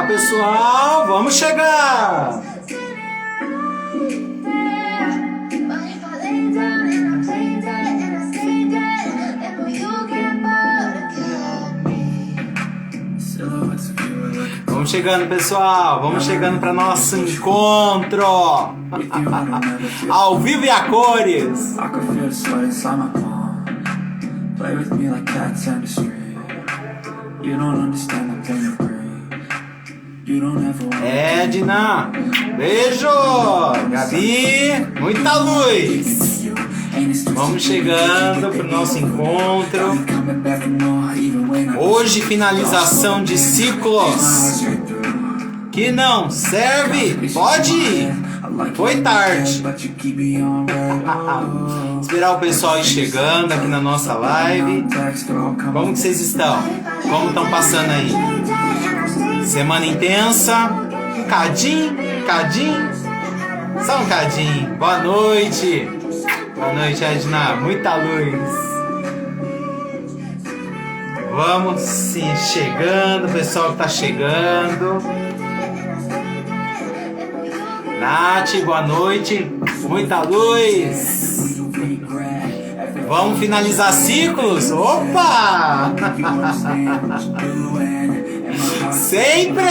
Olá, pessoal, vamos chegar! Vamos chegando, pessoal, vamos chegando para nosso encontro ao vivo e a cores. Edna, beijo! Gabi, muita luz! Vamos chegando pro nosso encontro. Hoje, finalização de ciclos. Que não serve? Pode ir. Foi tarde. Esperar o pessoal ir chegando aqui na nossa live. Como que vocês estão? Como estão passando aí? Semana intensa. Cadinho. Só um cadinho. Boa noite. Boa noite, Edna. Muita luz. Vamos sim, chegando. O pessoal que tá chegando. Nath, boa noite. Muita luz. Vamos finalizar ciclos? Opa! Sempre!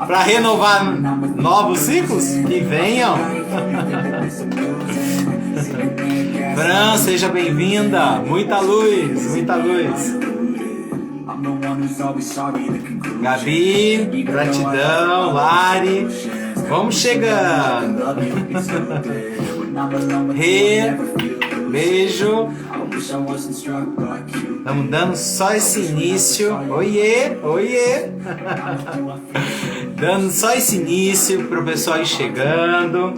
Para renovar novos ciclos? Que venham! Fran, seja bem-vinda! Muita luz, muita luz! Gabi, gratidão, Lari, vamos chegando! Rê, beijo! Estamos dando só esse início. Oiê, oiê! Dando só esse início para o pessoal ir chegando.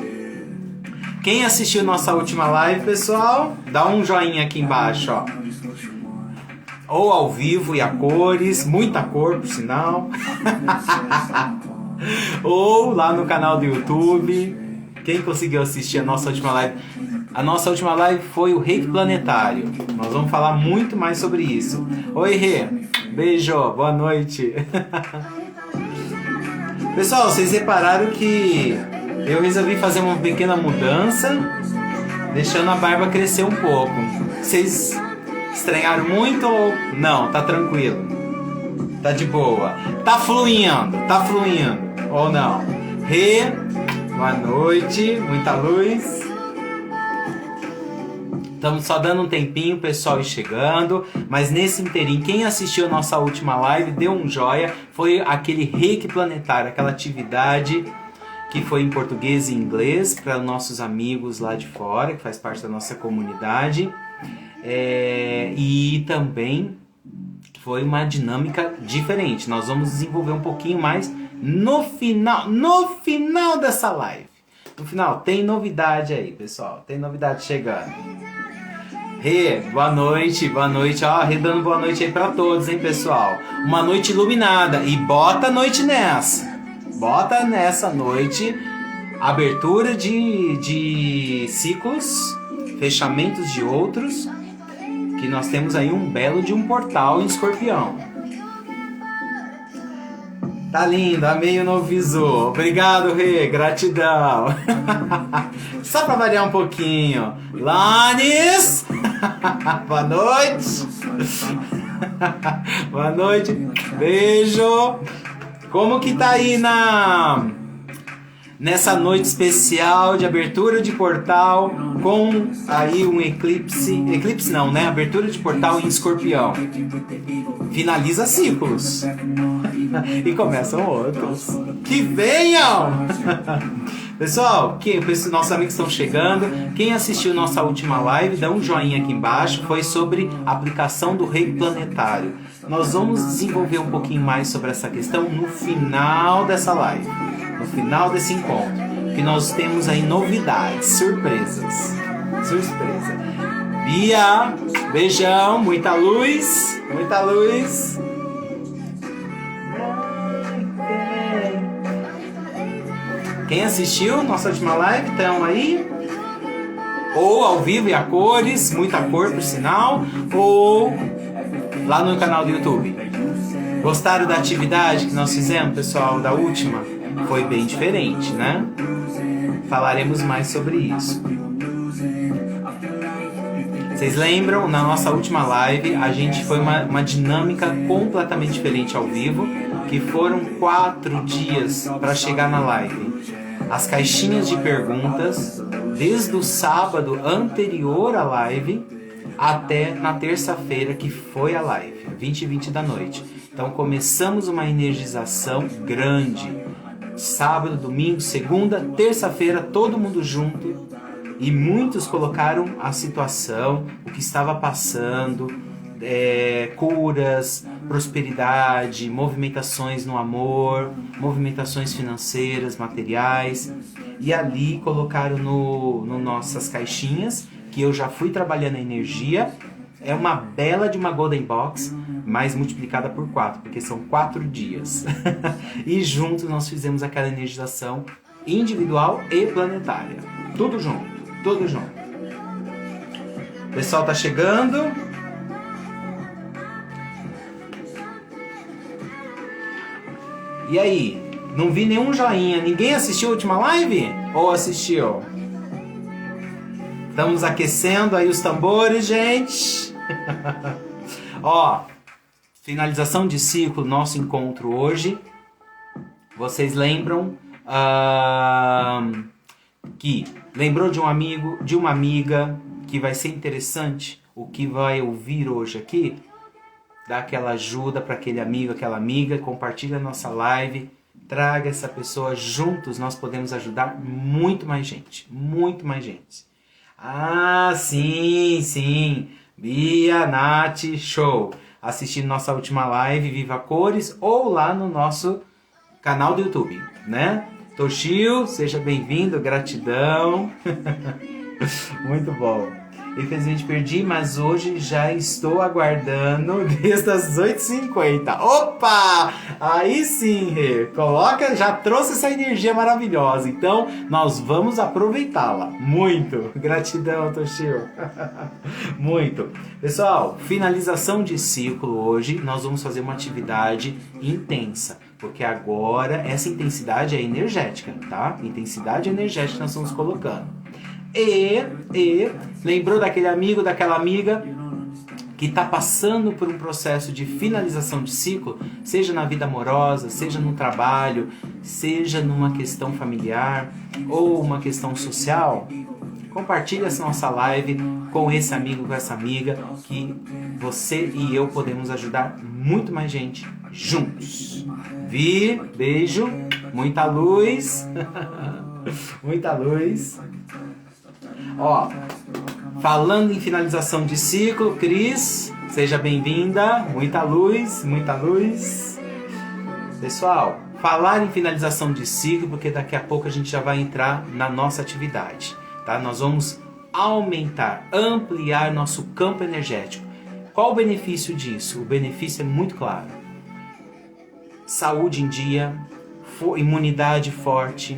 Quem assistiu nossa última live, pessoal, dá um joinha aqui embaixo, ó. Ou ao vivo e a cores, muita cor, por sinal. Ou lá no canal do YouTube. Quem conseguiu assistir a nossa última live? A nossa última live foi o Reiki Planetário. Nós vamos falar muito mais sobre isso. Oi, Rê. Beijo, boa noite. Pessoal, vocês repararam que eu resolvi fazer uma pequena mudança, deixando a barba crescer um pouco. Vocês estranharam muito ou não? Tá tranquilo? Tá de boa? Tá fluindo ou não? Rê, boa noite, muita luz. Estamos só dando um tempinho, o pessoal ir chegando. Mas nesse inteirinho, quem assistiu a nossa última live, deu um joia. Foi aquele Reiki Planetário, aquela atividade que foi em português e inglês para nossos amigos lá de fora, que faz parte da nossa comunidade. E também foi uma dinâmica diferente. Nós vamos desenvolver um pouquinho mais no final dessa live. No final, tem novidade aí, pessoal. Tem novidade chegando. Rê, boa noite. Ó, Rê dando boa noite aí pra todos, hein, pessoal. Uma noite iluminada. E bota a noite nessa. Bota nessa noite. Abertura de ciclos. Fechamentos de outros. Que nós temos aí um belo de um portal em Escorpião. Tá lindo, amei o novo visor. Obrigado, Rê, gratidão. Só pra variar um pouquinho. Lanes! Boa noite. Boa noite. Beijo. Como que tá aí nessa noite especial de abertura de portal com aí um eclipse não, né? Abertura de portal em Escorpião. Finaliza ciclos. E começam outros. Que venham! Pessoal, nossos amigos estão chegando. Quem assistiu nossa última live, dá um joinha aqui embaixo. Foi sobre a aplicação do Reiki Planetário. Nós vamos desenvolver um pouquinho mais sobre essa questão no final dessa live. No final desse encontro. Que nós temos aí novidades, surpresas. Surpresa. Bia, beijão, muita luz. Muita luz. Quem assistiu nossa última live, estão aí? Ou ao vivo e a cores, muita cor por sinal, ou lá no canal do YouTube. Gostaram da atividade que nós fizemos, pessoal, da última? Foi bem diferente, né? Falaremos mais sobre isso. Vocês lembram, na nossa última live, a gente foi uma dinâmica completamente diferente ao vivo, que foram 4 dias para chegar na live. As caixinhas de perguntas, desde o sábado anterior à live até na terça-feira, que foi a live, 20h20 da noite. Então começamos uma energização grande. Sábado, domingo, segunda, terça-feira, todo mundo junto. E muitos colocaram a situação, o que estava passando, curas, prosperidade, movimentações no amor, movimentações financeiras, materiais. E ali colocaram no nossas caixinhas, que eu já fui trabalhando a energia. É uma bela de uma Golden Box, mas multiplicada por 4, porque são 4 dias. E juntos nós fizemos aquela energização individual e planetária. Tudo junto. Tudo junto. O pessoal tá chegando. E aí? Não vi nenhum joinha. Ninguém assistiu a última live? Ou assistiu? Estamos aquecendo aí os tambores, gente. Ó, finalização de ciclo, nosso encontro hoje. Vocês lembram que lembrou de um amigo, de uma amiga, que vai ser interessante o que vai ouvir hoje aqui? Dá aquela ajuda para aquele amigo, aquela amiga, compartilha a nossa live, traga essa pessoa, juntos nós podemos ajudar muito mais gente, muito mais gente. Ah, sim, Bia, Nath, show! Assistindo nossa última live, Viva Cores, ou lá no nosso canal do YouTube, né? Toshio, seja bem-vindo, gratidão. Muito bom. Infelizmente perdi, mas hoje já estou aguardando desde as 8h50. Opa! Aí sim, Rê. Coloca, já trouxe essa energia maravilhosa. Então, nós vamos aproveitá-la. Muito. Gratidão, Toshio. Muito. Pessoal, finalização de ciclo hoje. Nós vamos fazer uma atividade intensa. Porque agora essa intensidade é energética, tá? Intensidade energética que nós estamos colocando. E lembrou daquele amigo, daquela amiga que está passando por um processo de finalização de ciclo, seja na vida amorosa, seja no trabalho, seja numa questão familiar ou uma questão social? Compartilhe essa nossa live com esse amigo, com essa amiga, que você e eu podemos ajudar muito mais gente juntos. Vi, beijo, muita luz, muita luz. Ó, falando em finalização de ciclo, Cris, seja bem-vinda, muita luz, muita luz. Pessoal, falar em finalização de ciclo, porque daqui a pouco a gente já vai entrar na nossa atividade, tá? Nós vamos aumentar, ampliar nosso campo energético. Qual o benefício disso? O benefício é muito claro. Saúde em dia, imunidade forte,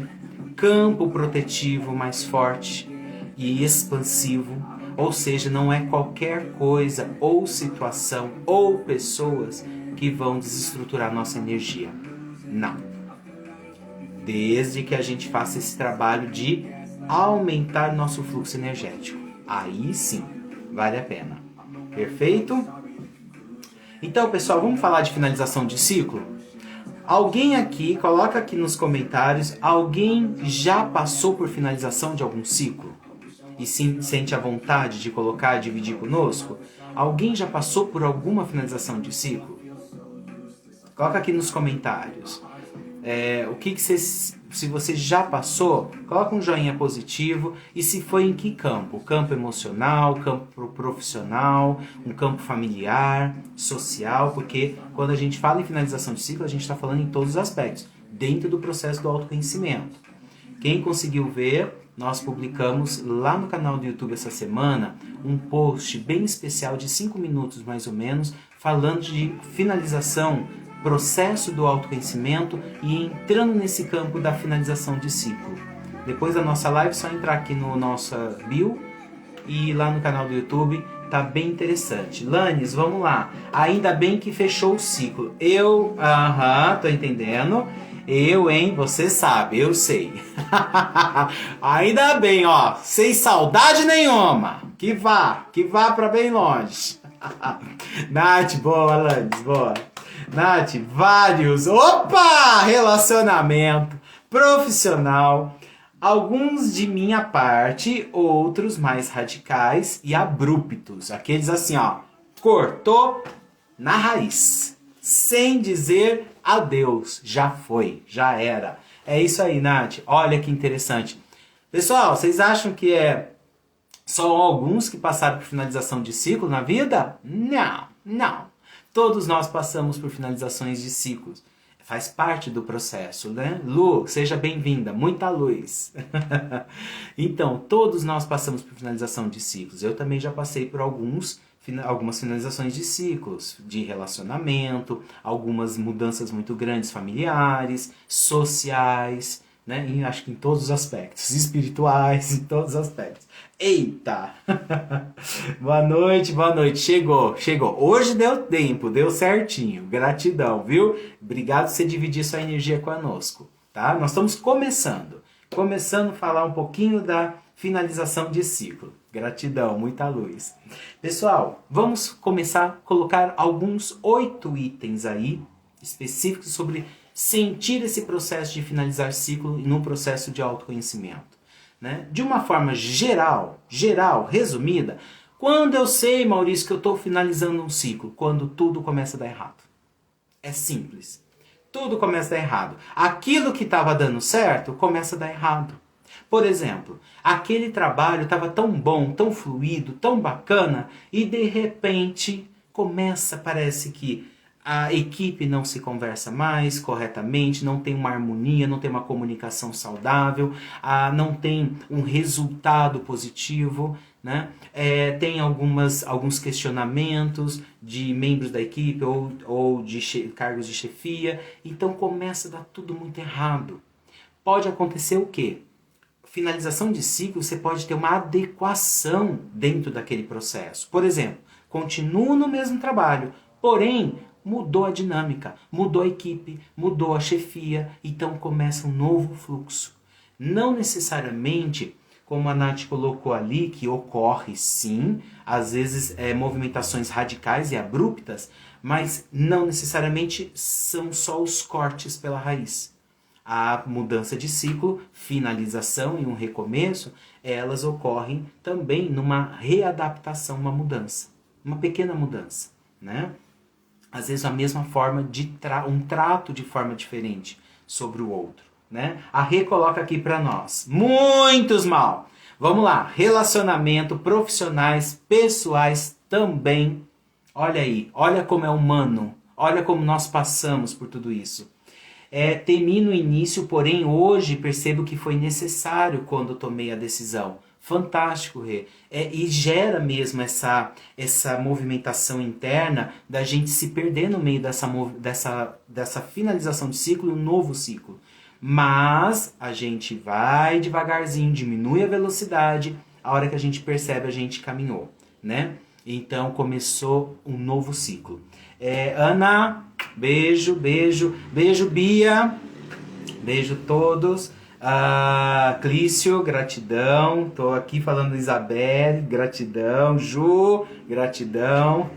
campo protetivo mais forte e expansivo, ou seja, não é qualquer coisa ou situação ou pessoas que vão desestruturar nossa energia. Não. Desde que a gente faça esse trabalho de aumentar nosso fluxo energético. Aí sim, vale a pena. Perfeito? Então, pessoal, vamos falar de finalização de ciclo? Alguém aqui, coloca aqui nos comentários, alguém já passou por finalização de algum ciclo? E sim, sente a vontade de colocar, dividir conosco? Alguém já passou por alguma finalização de ciclo? Coloca aqui nos comentários. Se você já passou, coloca um joinha positivo. E se foi em que campo? Campo emocional, campo profissional, um campo familiar, social. Porque quando a gente fala em finalização de ciclo, a gente está falando em todos os aspectos, dentro do processo do autoconhecimento. Quem conseguiu ver, nós publicamos lá no canal do YouTube essa semana um post bem especial de 5 minutos mais ou menos, falando de finalização, processo do autoconhecimento e entrando nesse campo da finalização de ciclo. Depois da nossa live, é só entrar aqui no nossa bio e lá no canal do YouTube Tá bem interessante. Lanes, vamos lá. Ainda bem que fechou o ciclo. Tô entendendo. Hein? Você sabe, eu sei. Ainda bem, ó. Sem saudade nenhuma. Que vá pra bem longe. Nath, boa, Lanes, boa. Nath, vários. Opa! Relacionamento profissional. Alguns de minha parte, outros mais radicais e abruptos. Aqueles assim, ó, cortou na raiz. Sem dizer adeus. Já foi, já era. É isso aí, Nath. Olha que interessante. Pessoal, vocês acham que é só alguns que passaram por finalização de ciclo na vida? Não. Todos nós passamos por finalizações de ciclos. Faz parte do processo, né? Lu, seja bem-vinda, muita luz. Então, todos nós passamos por finalização de ciclos. Eu também já passei por algumas finalizações de ciclos, de relacionamento, algumas mudanças muito grandes familiares, sociais, né? E acho que em todos os aspectos, espirituais, em todos os aspectos. Eita! Boa noite. Chegou. Hoje deu tempo, deu certinho. Gratidão, viu? Obrigado por você dividir sua energia conosco, tá? Nós estamos começando a falar um pouquinho da finalização de ciclo. Gratidão, muita luz. Pessoal, vamos começar a colocar alguns 8 itens aí específicos sobre sentir esse processo de finalizar ciclo no processo de autoconhecimento. Né? De uma forma geral, resumida, quando eu sei, Maurício, que eu estou finalizando um ciclo? Quando tudo começa a dar errado. É simples. Tudo começa a dar errado. Aquilo que estava dando certo começa a dar errado. Por exemplo, aquele trabalho estava tão bom, tão fluido, tão bacana, e de repente parece que a equipe não se conversa mais corretamente, não tem uma harmonia, não tem uma comunicação saudável, não tem um resultado positivo, né? Tem alguns questionamentos de membros da equipe ou de cargos de chefia, então começa a dar tudo muito errado. Pode acontecer o quê? Finalização de ciclo, você pode ter uma adequação dentro daquele processo. Por exemplo, continuo no mesmo trabalho, porém mudou a dinâmica, mudou a equipe, mudou a chefia, então começa um novo fluxo. Não necessariamente, como a Nath colocou ali, que ocorre sim, às vezes movimentações radicais e abruptas, mas não necessariamente são só os cortes pela raiz. A mudança de ciclo, finalização e um recomeço, elas ocorrem também numa readaptação, uma mudança, uma pequena mudança, né? Às vezes a mesma forma de um trato de forma diferente sobre o outro, né? A Rê coloca aqui para nós. Muitos mal. Vamos lá. Relacionamento, profissionais, pessoais também. Olha aí. Olha como é humano. Olha como nós passamos por tudo isso. Temi no início, porém hoje percebo que foi necessário quando tomei a decisão. Fantástico, Rê. E gera mesmo essa movimentação interna da gente se perder no meio dessa finalização de ciclo, um novo ciclo. Mas a gente vai devagarzinho, diminui a velocidade, a hora que a gente percebe a gente caminhou, né? Então começou um novo ciclo. Ana, beijo, Bia, beijo todos. Clício, gratidão. Tô aqui falando Isabelle, gratidão. Ju, gratidão.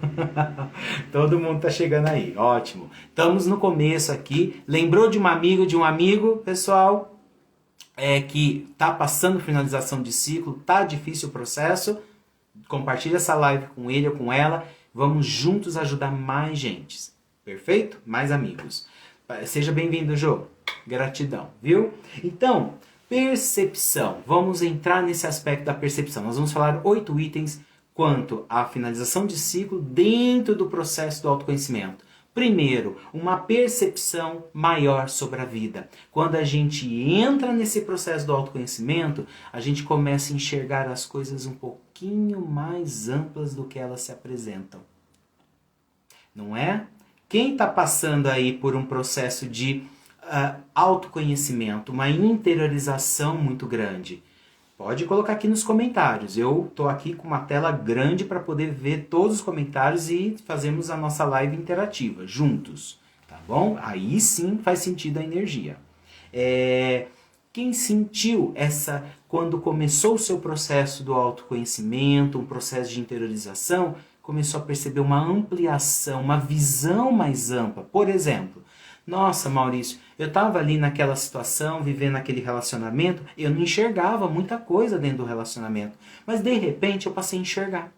Todo mundo tá chegando aí, ótimo. Estamos no começo aqui. Lembrou de um amigo, pessoal, que tá passando finalização de ciclo, tá difícil o processo? Compartilha essa live com ele ou com ela. Vamos juntos ajudar mais gente. Perfeito? Mais amigos. Seja bem-vindo, Jô. Gratidão, viu? Então, percepção. Vamos entrar nesse aspecto da percepção. Nós vamos falar 8 itens quanto à finalização de ciclo dentro do processo do autoconhecimento. Primeiro, uma percepção maior sobre a vida. Quando a gente entra nesse processo do autoconhecimento, a gente começa a enxergar as coisas um pouquinho mais amplas do que elas se apresentam. Não é? Quem está passando aí por um processo de autoconhecimento, uma interiorização muito grande, Pode colocar aqui nos comentários. Eu tô aqui com uma tela grande para poder ver todos os comentários e fazemos a nossa live interativa juntos, tá bom? Aí sim faz sentido a energia. Quem sentiu essa, quando começou o seu processo do autoconhecimento, um processo de interiorização, começou a perceber uma ampliação, uma visão mais ampla? Por exemplo, nossa, Maurício, eu estava ali naquela situação, vivendo aquele relacionamento, eu não enxergava muita coisa dentro do relacionamento, mas de repente eu passei a enxergar.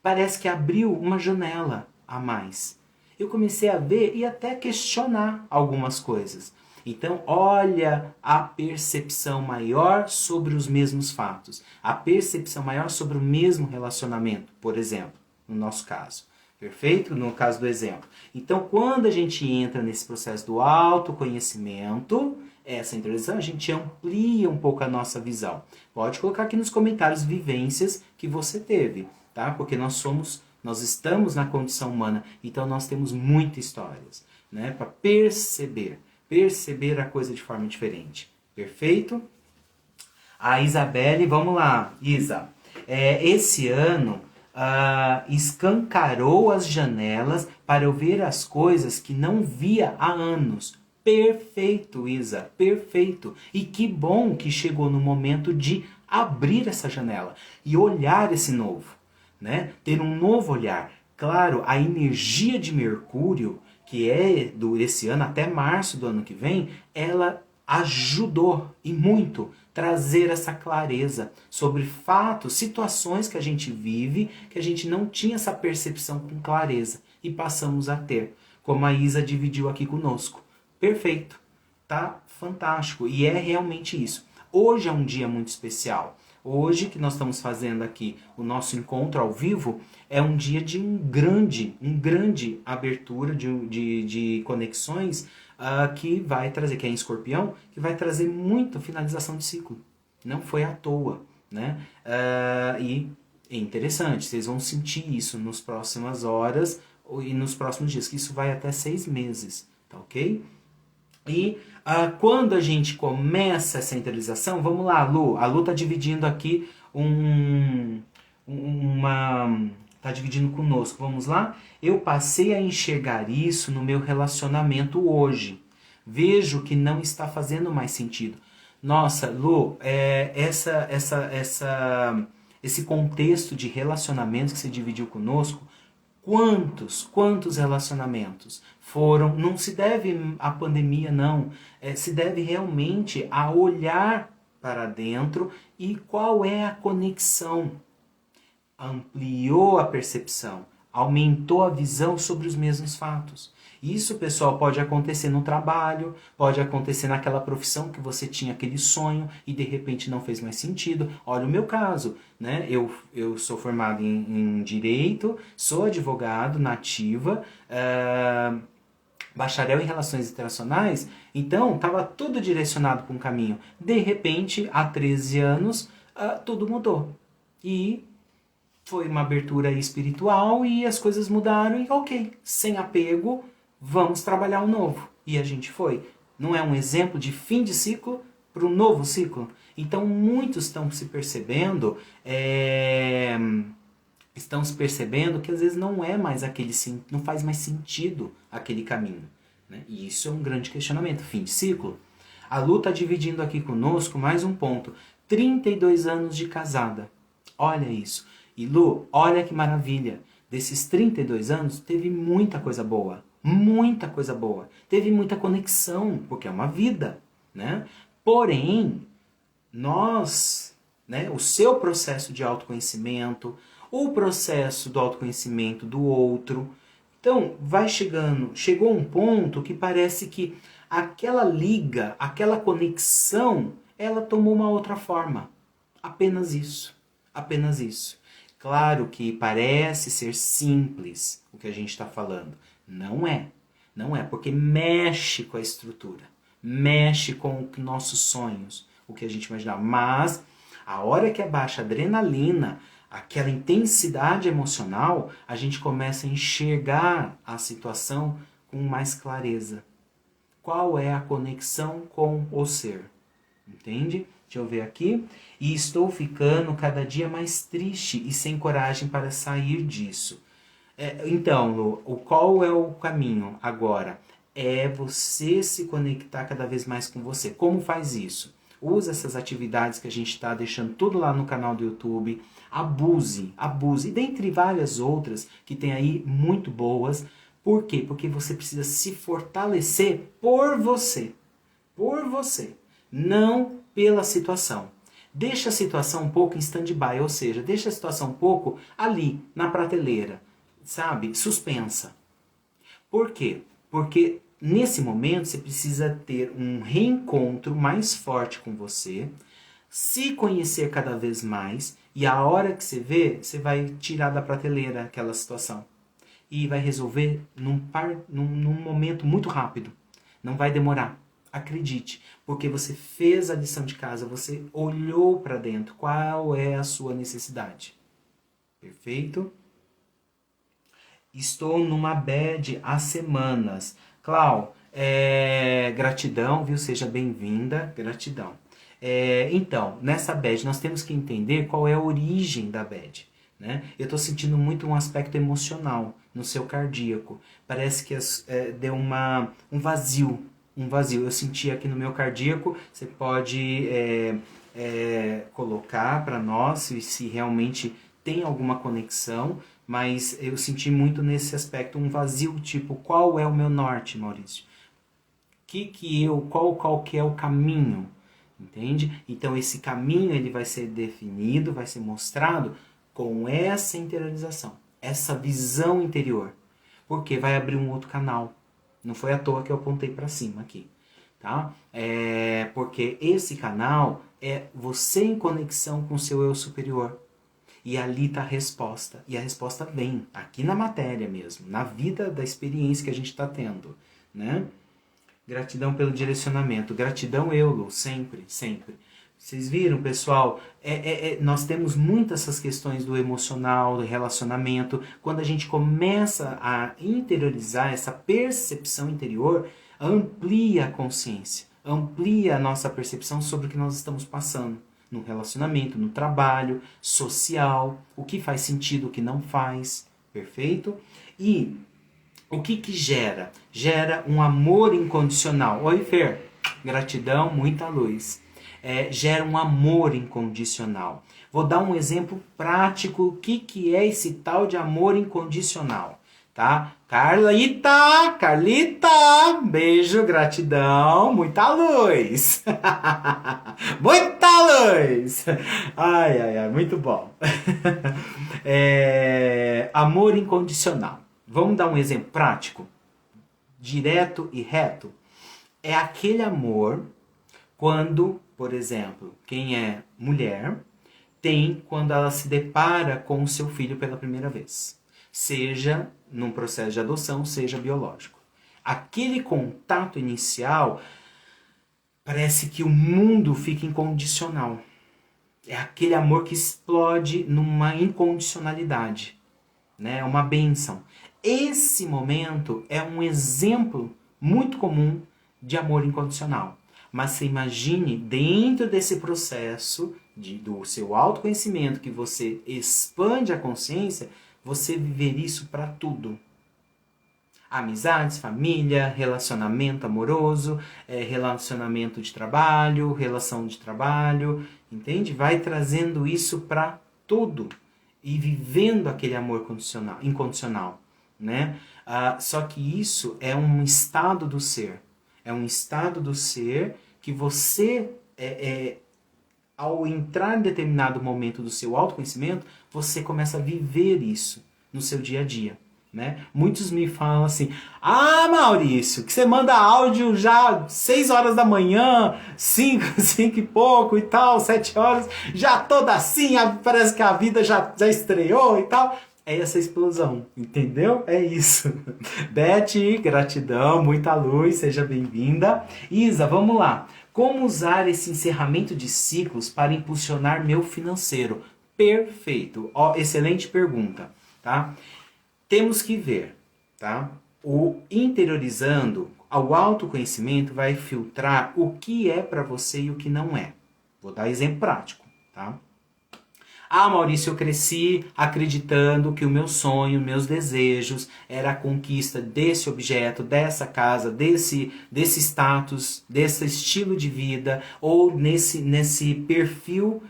Parece que abriu uma janela a mais. Eu comecei a ver e até questionar algumas coisas. Então, olha a percepção maior sobre os mesmos fatos. A percepção maior sobre o mesmo relacionamento, por exemplo, no nosso caso. Perfeito? No caso do exemplo. Então, quando a gente entra nesse processo do autoconhecimento, essa introdução, a gente amplia um pouco a nossa visão. Pode colocar aqui nos comentários vivências que você teve, tá? Porque nós estamos na condição humana, então nós temos muitas histórias, né? Para perceber a coisa de forma diferente. Perfeito? A Isabelle, vamos lá, Isa. Esse ano escancarou as janelas para eu ver as coisas que não via há anos. Perfeito, Isa, perfeito. E que bom que chegou no momento de abrir essa janela e olhar esse novo, né? Ter um novo olhar. Claro, a energia de Mercúrio, que é desse ano até março do ano que vem, ela ajudou e muito trazer essa clareza sobre fatos, situações que a gente vive, que a gente não tinha essa percepção com clareza e passamos a ter, como a Isa dividiu aqui conosco. Perfeito, tá fantástico e é realmente isso. Hoje é um dia muito especial. Hoje que nós estamos fazendo aqui o nosso encontro ao vivo, é um dia de um grande abertura de conexões que vai trazer, que é em Escorpião, que vai trazer muita finalização de ciclo. Não foi à toa, né? E é interessante, vocês vão sentir isso nas próximas horas e nos próximos dias, que isso vai até 6 meses, tá ok? E quando a gente começa essa interiorização, vamos lá, Lu. A Lu está dividindo aqui tá dividindo conosco. Vamos lá? Eu passei a enxergar isso no meu relacionamento hoje. Vejo que não está fazendo mais sentido. Nossa, Lu, esse contexto de relacionamentos que você dividiu conosco, quantos relacionamentos foram, não se deve à pandemia não, se deve realmente a olhar para dentro e qual é a conexão. Ampliou a percepção, aumentou a visão sobre os mesmos fatos. Isso, pessoal, pode acontecer no trabalho, pode acontecer naquela profissão que você tinha aquele sonho e de repente não fez mais sentido. Olha o meu caso, né? Eu sou formado em Direito, sou advogado na ativa, bacharel em Relações Internacionais, então estava tudo direcionado para um caminho. De repente, há 13 anos, tudo mudou. E foi uma abertura espiritual e as coisas mudaram e ok, sem apego, vamos trabalhar o novo. E a gente foi. Não é um exemplo de fim de ciclo para um novo ciclo? Então muitos estão se percebendo, que às vezes não é mais não faz mais sentido aquele caminho. Né? E isso é um grande questionamento. Fim de ciclo. A Lu está dividindo aqui conosco mais um ponto. 32 anos de casada. Olha isso. E Lu, olha que maravilha. Desses 32 anos, teve muita coisa boa. Muita coisa boa. Teve muita conexão, porque é uma vida, né? Porém, o seu processo de autoconhecimento, o processo do autoconhecimento do outro. Então, chegou um ponto que parece que aquela liga, aquela conexão, ela tomou uma outra forma. Apenas isso. Apenas isso. Claro que parece ser simples o que a gente está falando. Não é. Não é, porque mexe com a estrutura. Mexe com os nossos sonhos, o que a gente imaginava. Mas, a hora que abaixa a adrenalina, aquela intensidade emocional, a gente começa a enxergar a situação com mais clareza. Qual é a conexão com o ser? Entende? Deixa eu ver aqui. E estou ficando cada dia mais triste e sem coragem para sair disso. Então, Lu, qual é o caminho agora? É você se conectar cada vez mais com você. Como faz isso? Usa essas atividades que a gente está deixando tudo lá no canal do YouTube. Abuse, abuse. E dentre várias outras que tem aí muito boas. Por quê? Porque você precisa se fortalecer por você. Por você. Não pela situação. Deixa a situação um pouco em stand-by, ou seja, deixa a situação um pouco ali, na prateleira, sabe? Suspensa. Por quê? Porque nesse momento você precisa ter um reencontro mais forte com você, se conhecer cada vez mais, e a hora que você vê, você vai tirar da prateleira aquela situação. E vai resolver num momento muito rápido. Não vai demorar. Acredite, porque você fez a lição de casa, você olhou para dentro. Qual é a sua necessidade? Perfeito? Estou numa bad há semanas. Clau, gratidão, viu? Seja bem-vinda. Gratidão. Então, nessa bad, nós temos que entender qual é a origem da bad. Né? Eu estou sentindo muito um aspecto emocional no seu cardíaco. Parece que deu um vazio. Um vazio. Eu senti aqui no meu cardíaco. Você pode colocar para nós se realmente tem alguma conexão. Mas eu senti muito nesse aspecto um vazio, tipo, qual é o meu norte, Maurício? Qual que é o caminho? Entende? Então esse caminho ele vai ser definido, vai ser mostrado com essa interiorização, essa visão interior. Porque vai abrir um outro canal. Não foi à toa que eu apontei para cima aqui. Tá? Porque esse canal é você em conexão com o seu eu superior. E ali está a resposta. E a resposta vem aqui na matéria mesmo, na vida da experiência que a gente está tendo. Né? Gratidão pelo direcionamento. Gratidão eu, Lu, sempre, sempre. Vocês viram, pessoal? Nós temos muitas essas questões do emocional, do relacionamento. Quando a gente começa a interiorizar essa percepção interior, amplia a consciência, amplia a nossa percepção sobre o que nós estamos passando. No relacionamento, no trabalho, social, o que faz sentido, o que não faz. Perfeito? E o que gera? Gera um amor incondicional. Oi, Fer. Gratidão, muita luz. Gera um amor incondicional. Vou dar um exemplo prático. O que é esse tal de amor incondicional? Tá? Carlita, beijo, gratidão, muita luz. Muita luz. Ai, muito bom. Amor incondicional. Vamos dar um exemplo prático? Direto e reto. É aquele amor quando, por exemplo, quem é mulher tem quando ela se depara com o seu filho pela primeira vez. Seja num processo de adoção, seja biológico. Aquele contato inicial, parece que o mundo fica incondicional. É aquele amor que explode numa incondicionalidade. Né? É uma bênção. Esse momento é um exemplo muito comum de amor incondicional. Mas você imagine dentro desse processo do seu autoconhecimento, que você expande a consciência, você viver isso para tudo. Amizades, família, relacionamento amoroso, relacionamento de trabalho, relação de trabalho, entende? Vai trazendo isso para tudo e vivendo aquele amor incondicional, né? Só que isso é um estado do ser. É um estado do ser que você, ao entrar em determinado momento do seu autoconhecimento, você começa a viver isso no seu dia a dia. Né? Muitos me falam assim, Maurício, que você manda áudio já 6 horas da manhã, 5 e pouco e tal, 7 horas, já toda assim, parece que a vida já estreou e tal. É essa explosão, entendeu? É isso. Beth, gratidão, muita luz, seja bem-vinda. Isa, vamos lá. Como usar esse encerramento de ciclos para impulsionar meu financeiro? Perfeito. Excelente pergunta, tá? Temos que ver, tá? O interiorizando, o autoconhecimento vai filtrar o que é para você e o que não é. Vou dar exemplo prático, tá? Ah, Maurício, eu cresci acreditando que o meu sonho, meus desejos, era a conquista desse objeto, dessa casa, desse status, desse estilo de vida, ou nesse perfil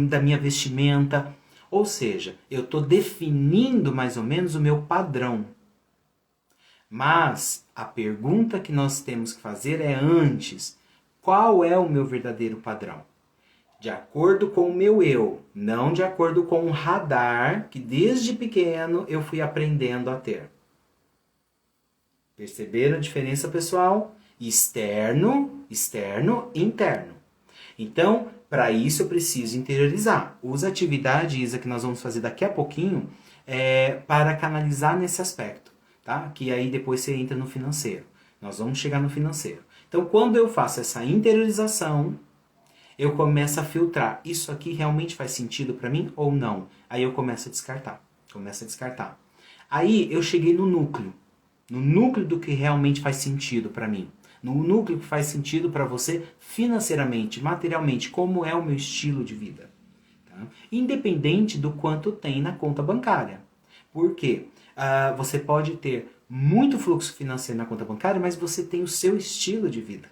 da minha vestimenta. Ou seja, eu estou definindo mais ou menos o meu padrão. Mas a pergunta que nós temos que fazer é antes, qual é o meu verdadeiro padrão? De acordo com o meu eu, não de acordo com o radar que desde pequeno eu fui aprendendo a ter. Perceberam a diferença, pessoal? Externo, interno. Então, para isso eu preciso interiorizar. Usa a atividade, Isa, que nós vamos fazer daqui a pouquinho, para canalizar nesse aspecto, tá? Que aí depois você entra no financeiro. Nós vamos chegar no financeiro. Então, quando eu faço essa interiorização, eu começo a filtrar. Isso aqui realmente faz sentido para mim ou não? Aí eu começo a descartar. Aí eu cheguei no núcleo. No núcleo do que realmente faz sentido para mim. No núcleo que faz sentido para você financeiramente, materialmente. Como é o meu estilo de vida. Tá? Independente do quanto tem na conta bancária. Por quê? Você pode ter muito fluxo financeiro na conta bancária, mas você tem o seu estilo de vida.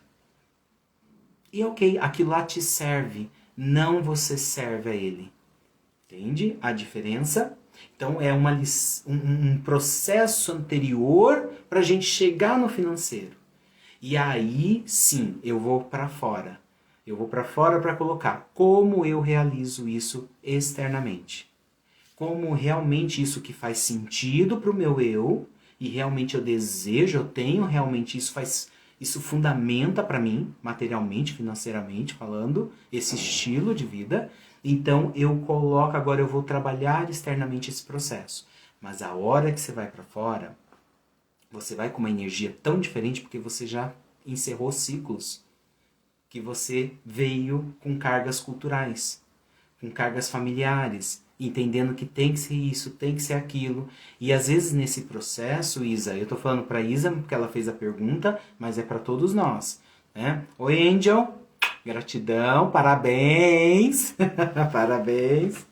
E ok, aquilo lá te serve, não você serve a ele. Entende a diferença? Então é um processo anterior para a gente chegar no financeiro. E aí sim, eu vou para fora. Eu vou para fora para colocar como eu realizo isso externamente. Como realmente isso que faz sentido para o meu eu, e realmente eu desejo, eu tenho realmente isso fundamenta para mim, materialmente, financeiramente falando, esse estilo de vida. Então eu coloco, agora eu vou trabalhar externamente esse processo. Mas a hora que você vai para fora, você vai com uma energia tão diferente porque você já encerrou ciclos. Que você veio com cargas culturais, com cargas familiares, entendendo que tem que ser isso, tem que ser aquilo. E às vezes nesse processo, Isa, eu tô falando para Isa porque ela fez a pergunta, mas é para todos nós, né? Oi, Angel, gratidão, parabéns, parabéns.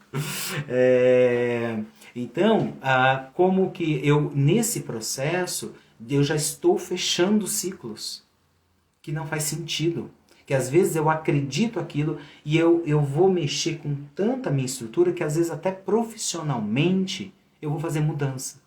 Então, como que eu, nesse processo, eu já estou fechando ciclos que não faz sentido. Que às vezes eu acredito aquilo e eu vou mexer com tanta minha estrutura que às vezes até profissionalmente eu vou fazer mudança.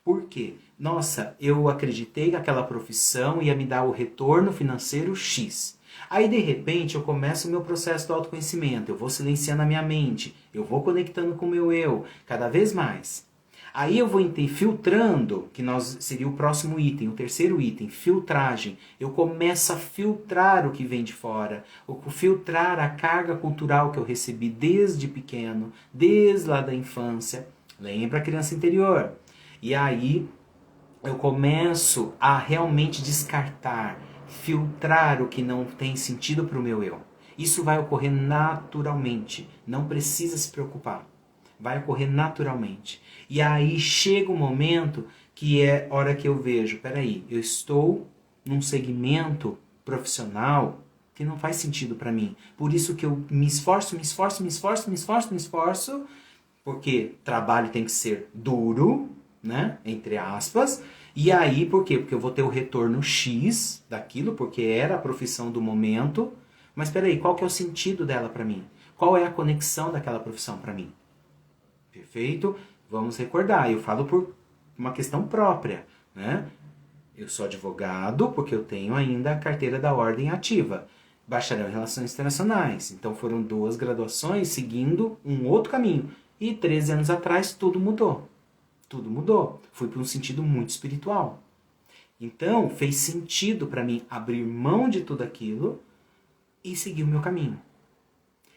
Por quê? Nossa, eu acreditei que aquela profissão ia me dar o retorno financeiro X. Aí de repente eu começo o meu processo do autoconhecimento, eu vou silenciando a minha mente, eu vou conectando com o meu eu, cada vez mais. Aí eu vou filtrando, que seria o próximo item, o terceiro item, filtragem. Eu começo a filtrar o que vem de fora, filtrar a carga cultural que eu recebi desde pequeno, desde lá da infância. Lembra a criança interior? E aí eu começo a realmente descartar, filtrar o que não tem sentido para o meu eu. Isso vai ocorrer naturalmente, não precisa se preocupar. Vai ocorrer naturalmente. E aí chega um momento que é hora que eu vejo, peraí, eu estou num segmento profissional que não faz sentido para mim. Por isso que eu me esforço, porque trabalho tem que ser duro, né? Entre aspas. E aí, por quê? Porque eu vou ter o retorno X daquilo, porque era a profissão do momento. Mas peraí, qual que é o sentido dela para mim? Qual é a conexão daquela profissão para mim? Perfeito? Vamos recordar, eu falo por uma questão própria, né? Eu sou advogado porque eu tenho ainda a carteira da ordem ativa. Bacharel em Relações Internacionais. Então foram 2 graduações seguindo um outro caminho. E 13 anos atrás tudo mudou. Tudo mudou. Fui para um sentido muito espiritual. Então fez sentido para mim abrir mão de tudo aquilo e seguir o meu caminho.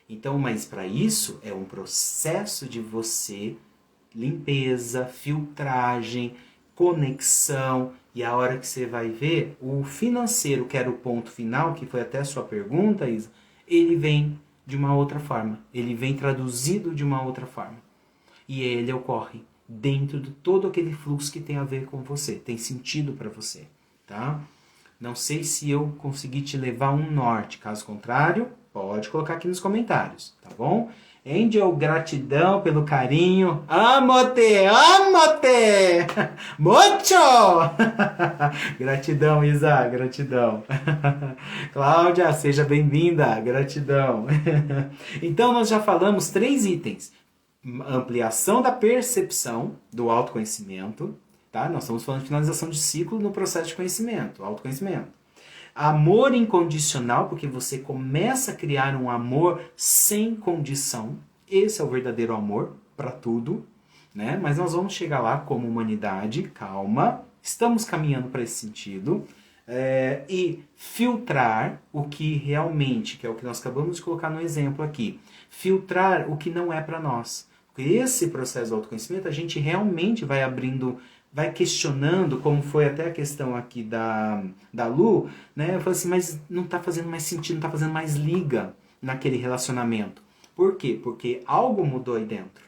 Então, mas para isso é um processo de você, limpeza, filtragem, conexão. E a hora que você vai ver, o financeiro, que era o ponto final, que foi até a sua pergunta, Isa, ele vem de uma outra forma. Ele vem traduzido de uma outra forma. E ele ocorre dentro de todo aquele fluxo que tem a ver com você, tem sentido para você, tá? Não sei se eu consegui te levar um norte, caso contrário, Pode colocar aqui nos comentários, tá bom? Angel, gratidão pelo carinho. Amo-te, amo-te! Mucho! Gratidão, Isa, gratidão. Cláudia, seja bem-vinda, gratidão. Então, nós já falamos 3 itens. Ampliação da percepção do autoconhecimento, tá? Nós estamos falando de finalização de ciclo no processo de conhecimento, autoconhecimento. Amor incondicional, porque você começa a criar um amor sem condição. Esse é o verdadeiro amor para tudo, né? Mas nós vamos chegar lá como humanidade, calma. Estamos caminhando para esse sentido. E filtrar o que realmente, que é o que nós acabamos de colocar no exemplo aqui. Filtrar o que não é para nós. Porque esse processo do autoconhecimento, a gente realmente vai abrindo, vai questionando, como foi até a questão aqui da Lu, né? Eu falei assim, mas não está fazendo mais sentido, não está fazendo mais liga naquele relacionamento. Por quê? Porque algo mudou aí dentro.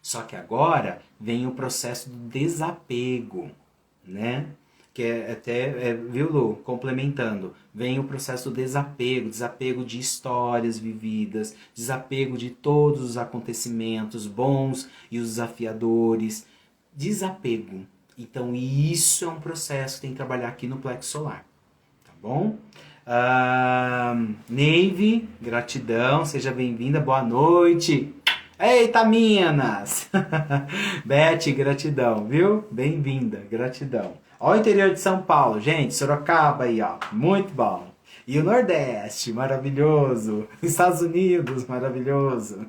Só que agora vem o processo do desapego, né? Que é até, viu, Lu, complementando, vem o processo do desapego de histórias vividas, desapego de todos os acontecimentos bons e os desafiadores, desapego. Então isso é um processo que tem que trabalhar aqui no plexo solar, tá bom? Neive, gratidão, seja bem-vinda, boa noite. Eita, Minas! Beth, gratidão, viu? Bem-vinda, gratidão. Ó o interior de São Paulo, gente, Sorocaba aí, ó, muito bom. E o Nordeste, maravilhoso. Estados Unidos, maravilhoso.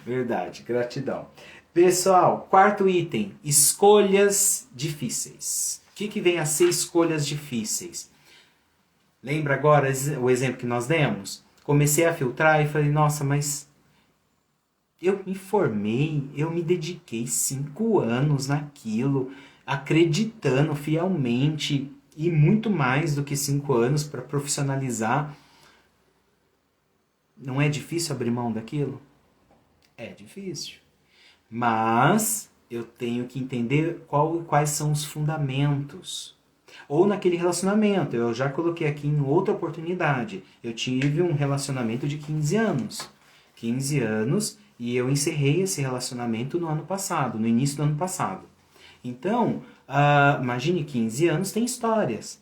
Verdade, gratidão. Pessoal, 4º item, escolhas difíceis. O que vem a ser escolhas difíceis? Lembra agora o exemplo que nós demos? Comecei a filtrar e falei, nossa, mas eu me formei, eu me dediquei 5 anos naquilo, acreditando fielmente e muito mais do que 5 anos para profissionalizar. Não é difícil abrir mão daquilo? É difícil. Mas eu tenho que entender quais são os fundamentos. Ou naquele relacionamento, eu já coloquei aqui em outra oportunidade. Eu tive um relacionamento de 15 anos. 15 anos e eu encerrei esse relacionamento no ano passado, no início do ano passado. Então, imagine 15 anos, tem histórias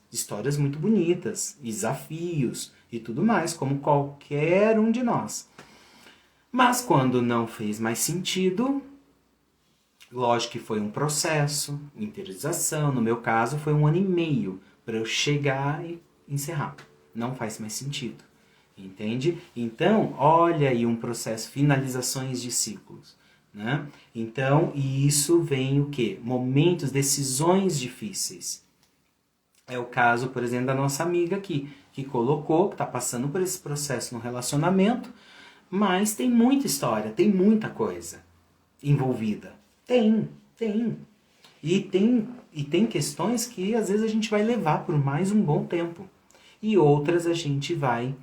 muito bonitas, desafios e tudo mais, como qualquer um de nós. Mas quando não fez mais sentido, lógico que foi um processo, interiorização, no meu caso foi 1 ano e meio para eu chegar e encerrar. Não faz mais sentido, entende? Então, olha aí um processo, finalizações de ciclos. Né? Então, e isso vem o quê? Momentos, decisões difíceis. É o caso, por exemplo, da nossa amiga aqui, que colocou, que está passando por esse processo no relacionamento, mas tem muita história, tem muita coisa envolvida. Tem. E tem questões que às vezes a gente vai levar por mais um bom tempo. E outras a gente vai,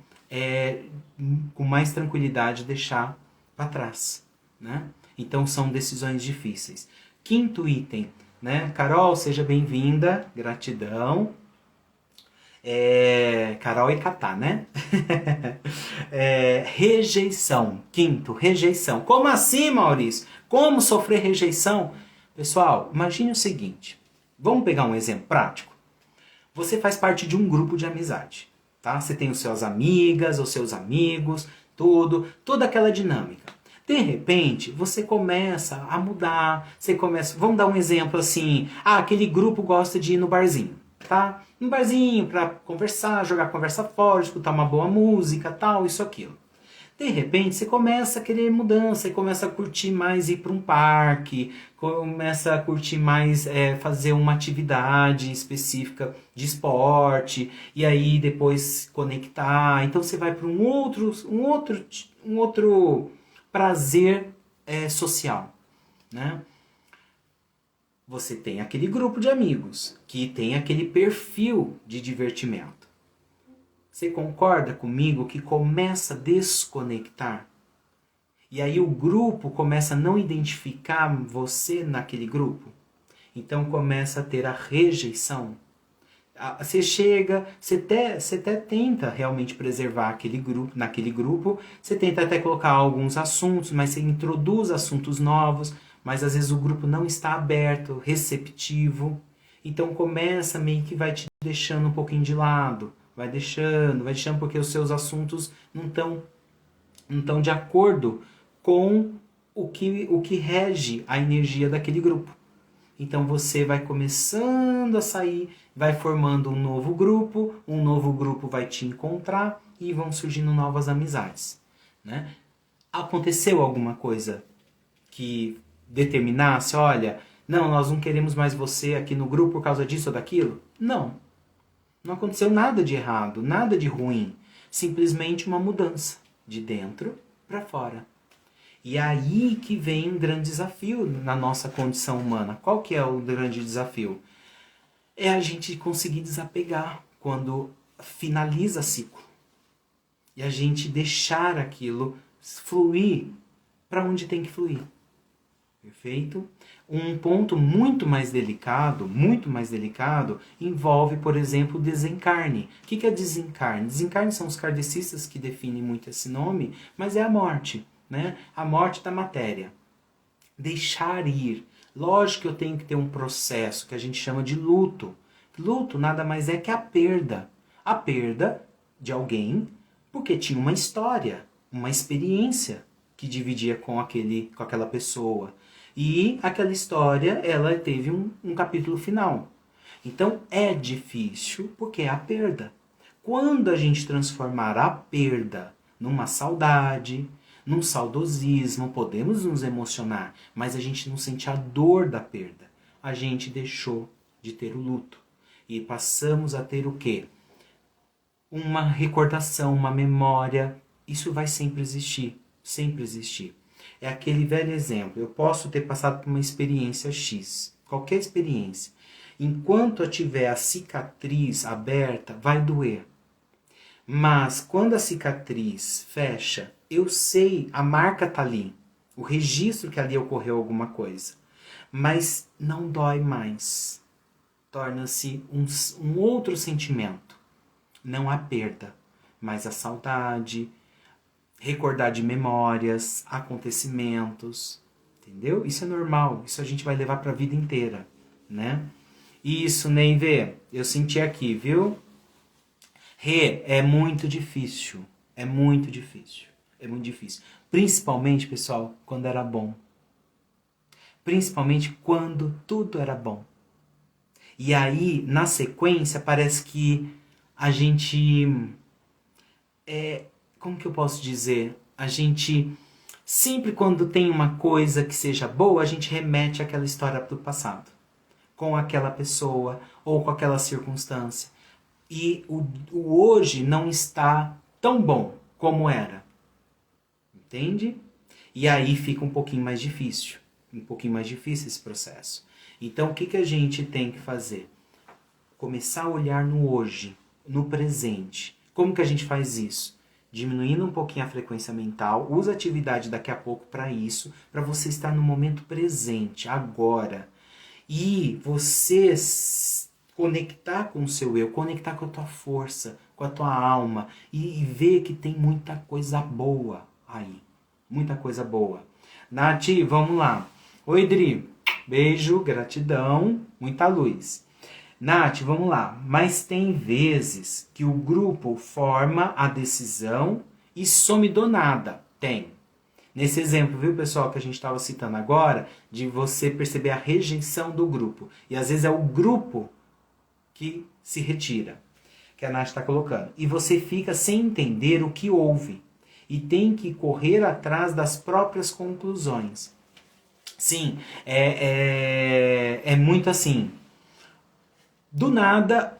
com mais tranquilidade, deixar para trás, né? Então são decisões difíceis. 5º item, né? Carol, seja bem-vinda, gratidão. Carol e Catá, né? Rejeição. 5º, rejeição. Como assim, Maurício? Como sofrer rejeição? Pessoal, imagine o seguinte. Vamos pegar um exemplo prático. Você faz parte de um grupo de amizade, tá? Você tem os seus amigas, os seus amigos, toda aquela dinâmica. De repente, você começa a mudar, vamos dar um exemplo assim, aquele grupo gosta de ir no barzinho, tá? No barzinho para conversar, jogar conversa fora, escutar uma boa música, tal, isso, aquilo. De repente, você começa a querer mudança, e começa a curtir mais ir para um parque, começa a curtir mais fazer uma atividade específica de esporte, e aí depois conectar. Então você vai para um outro prazer social, né? Você tem aquele grupo de amigos que tem aquele perfil de divertimento. Você concorda comigo que começa a desconectar? E aí o grupo começa a não identificar você naquele grupo? Então começa a ter a rejeição. Você chega, você até tenta realmente preservar aquele grupo, naquele grupo, você tenta até colocar alguns assuntos, mas você introduz assuntos novos, mas às vezes o grupo não está aberto, receptivo, então começa meio que vai te deixando um pouquinho de lado, vai deixando porque os seus assuntos não estão de acordo com o que rege a energia daquele grupo. Então você vai começando a sair, vai formando um novo grupo vai te encontrar e vão surgindo novas amizades, né? Aconteceu alguma coisa que determinasse, olha, não, nós não queremos mais você aqui no grupo por causa disso ou daquilo? Não. Não aconteceu nada de errado, nada de ruim. Simplesmente uma mudança de dentro para fora. E aí que vem um grande desafio na nossa condição humana. Qual que é o grande desafio? É a gente conseguir desapegar quando finaliza ciclo. E a gente deixar aquilo fluir para onde tem que fluir. Perfeito? Um ponto muito mais delicado, envolve, por exemplo, o desencarne. O que é desencarne? Desencarne são os kardecistas que definem muito esse nome, mas é a morte. Né? A morte da matéria. Deixar ir. Lógico que eu tenho que ter um processo que a gente chama de luto. Luto nada mais é que a perda. A perda de alguém porque tinha uma história, uma experiência que dividia com aquela pessoa. E aquela história, ela teve um capítulo final. Então é difícil porque é a perda. Quando a gente transformar a perda numa saudade, num saudosismo, podemos nos emocionar, mas a gente não sente a dor da perda. A gente deixou de ter o luto. E passamos a ter o quê? Uma recordação, uma memória. Isso vai sempre existir. Sempre existir. É aquele velho exemplo. Eu posso ter passado por uma experiência X. Qualquer experiência. Enquanto eu tiver a cicatriz aberta, vai doer. Mas quando a cicatriz fecha, eu sei, a marca tá ali. O registro que ali ocorreu alguma coisa. Mas não dói mais. Torna-se um outro sentimento. Não a perda, mas a saudade, recordar de memórias, acontecimentos. Entendeu? Isso é normal. Isso a gente vai levar para a vida inteira, né? Isso, Neive, eu senti aqui, viu? É muito difícil. É muito difícil. É muito difícil. Principalmente, pessoal, quando era bom. Principalmente quando tudo era bom. E aí, na sequência, parece que a gente... como que eu posso dizer? A gente... Sempre quando tem uma coisa que seja boa, a gente remete àquela história do passado. Com aquela pessoa ou com aquela circunstância. E o hoje não está tão bom como era. Entende? E aí fica um pouquinho mais difícil. Um pouquinho mais difícil esse processo. Então o que a gente tem que fazer? Começar a olhar no hoje, no presente. Como que a gente faz isso? Diminuindo um pouquinho a frequência mental. Usa a atividade daqui a pouco para isso. Para você estar no momento presente, agora. E você conectar com o seu eu, conectar com a tua força, com a tua alma e ver que tem muita coisa boa aí. Muita coisa boa. Nath, vamos lá. Oi, Dri. Beijo, gratidão, muita luz. Nath, vamos lá. Mas tem vezes que o grupo forma a decisão e some do nada. Tem. Nesse exemplo, viu, pessoal, que a gente estava citando agora, de você perceber a rejeição do grupo. E às vezes é o grupo que se retira, que a Nath está colocando. E você fica sem entender o que houve. E tem que correr atrás das próprias conclusões. Sim, é muito assim. Do nada,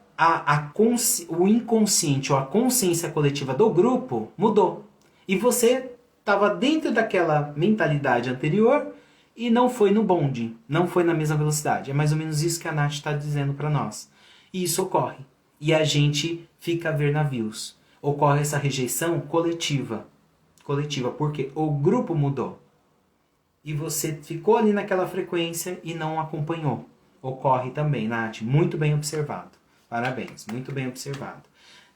o inconsciente ou a consciência coletiva do grupo mudou. E você estava dentro daquela mentalidade anterior e não foi no bonde, não foi na mesma velocidade. É mais ou menos isso que a Nath está dizendo para nós. E isso ocorre. E a gente fica a ver navios. Ocorre essa rejeição coletiva. Coletiva, porque o grupo mudou. E você ficou ali naquela frequência e não acompanhou. Ocorre também, Nath. Muito bem observado. Parabéns, muito bem observado.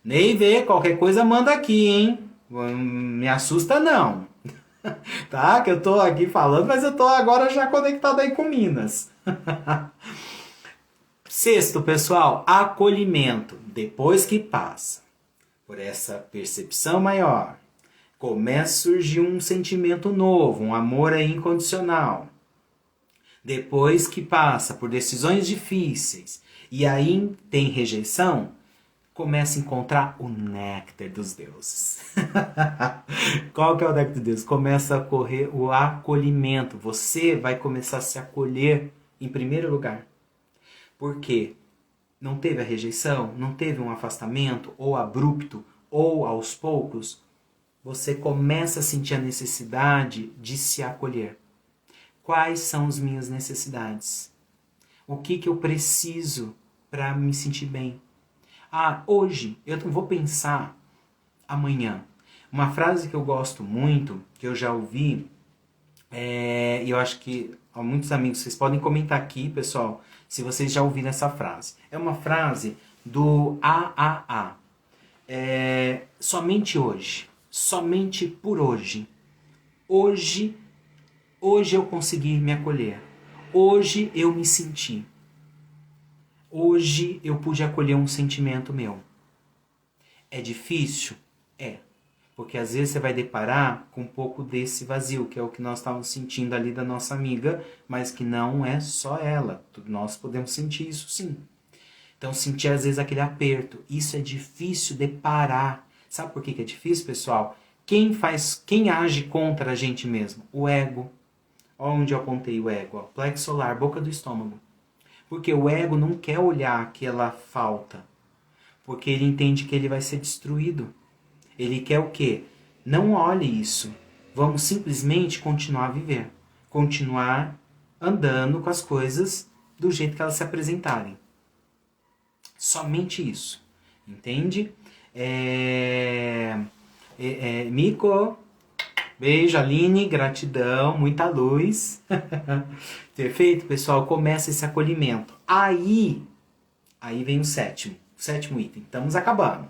Neive, qualquer coisa manda aqui, hein? Me assusta não. Tá? Que eu tô aqui falando, mas eu tô agora já conectado aí com Minas. Sexto, pessoal, acolhimento. Depois que passa por essa percepção maior, começa a surgir um sentimento novo, um amor aí incondicional. Depois que passa por decisões difíceis e aí tem rejeição, começa a encontrar o néctar dos deuses. Qual que é o néctar dos deuses? Começa a ocorrer o acolhimento. Você vai começar a se acolher em primeiro lugar. Por quê? Não teve a rejeição, não teve um afastamento, ou abrupto, ou aos poucos, você começa a sentir a necessidade de se acolher. Quais são as minhas necessidades? O que eu preciso para me sentir bem? Hoje eu não vou pensar amanhã. Uma frase que eu gosto muito, que eu já ouvi, e eu acho que muitos amigos, vocês podem comentar aqui, pessoal, se vocês já ouviram essa frase. É uma frase do AAA. Somente hoje. Somente por hoje. Hoje eu consegui me acolher. Hoje eu me senti. Hoje eu pude acolher um sentimento meu. É difícil? É. Porque às vezes você vai deparar com um pouco desse vazio, que é o que nós estávamos sentindo ali da nossa amiga, mas que não é só ela. Nós podemos sentir isso sim. Então sentir às vezes aquele aperto. Isso é difícil de parar. Sabe por que é difícil, pessoal? Quem age contra a gente mesmo? O ego. Olha onde eu apontei o ego. Ó. Plexo solar, boca do estômago. Porque o ego não quer olhar aquela falta. Porque ele entende que ele vai ser destruído. Ele quer o quê? Não olhe isso. Vamos simplesmente continuar a viver. Continuar andando com as coisas do jeito que elas se apresentarem. Somente isso. Entende? Mico, beijo, Aline, gratidão, muita luz. Perfeito, pessoal? Começa esse acolhimento. Aí vem o sétimo item. Estamos acabando.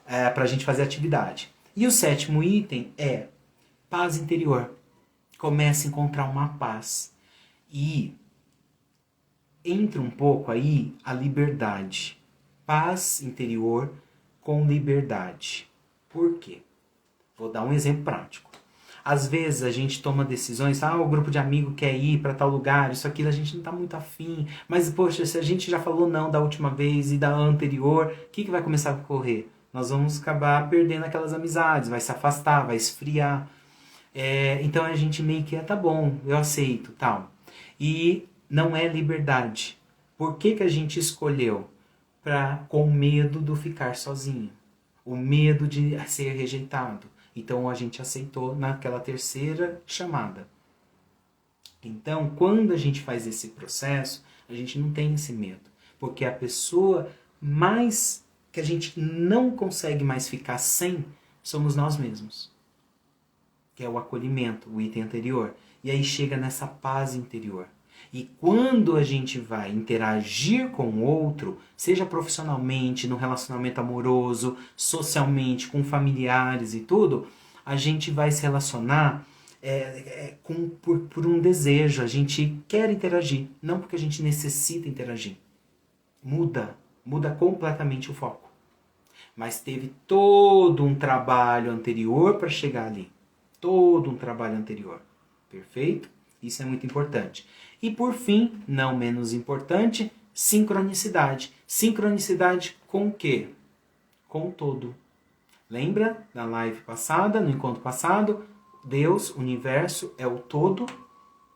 Para a gente fazer atividade. E o sétimo item é paz interior. Comece a encontrar uma paz. E entra um pouco aí a liberdade. Paz interior com liberdade. Por quê? Vou dar um exemplo prático. Às vezes a gente toma decisões, o grupo de amigos quer ir para tal lugar, isso aquilo, a gente não está muito afim. Mas, poxa, se a gente já falou não da última vez e da anterior, o que vai começar a ocorrer? Nós vamos acabar perdendo aquelas amizades, vai se afastar, vai esfriar. Então a gente meio que tá bom, eu aceito, tal. E não é liberdade. Por que a gente escolheu? Com medo do ficar sozinho. O medo de ser rejeitado. Então a gente aceitou naquela terceira chamada. Então quando a gente faz esse processo, a gente não tem esse medo. Porque a pessoa mais que a gente não consegue mais ficar sem, somos nós mesmos. Que é o acolhimento, o item anterior. E aí chega nessa paz interior. E quando a gente vai interagir com o outro, seja profissionalmente, no relacionamento amoroso, socialmente, com familiares e tudo, a gente vai se relacionar por um desejo. A gente quer interagir, não porque a gente necessita interagir. Muda completamente o foco. Mas teve todo um trabalho anterior para chegar ali. Todo um trabalho anterior. Perfeito? Isso é muito importante. E por fim, não menos importante, sincronicidade. Sincronicidade com o quê? Com o todo. Lembra da live passada, no encontro passado? Deus, o universo, é o todo.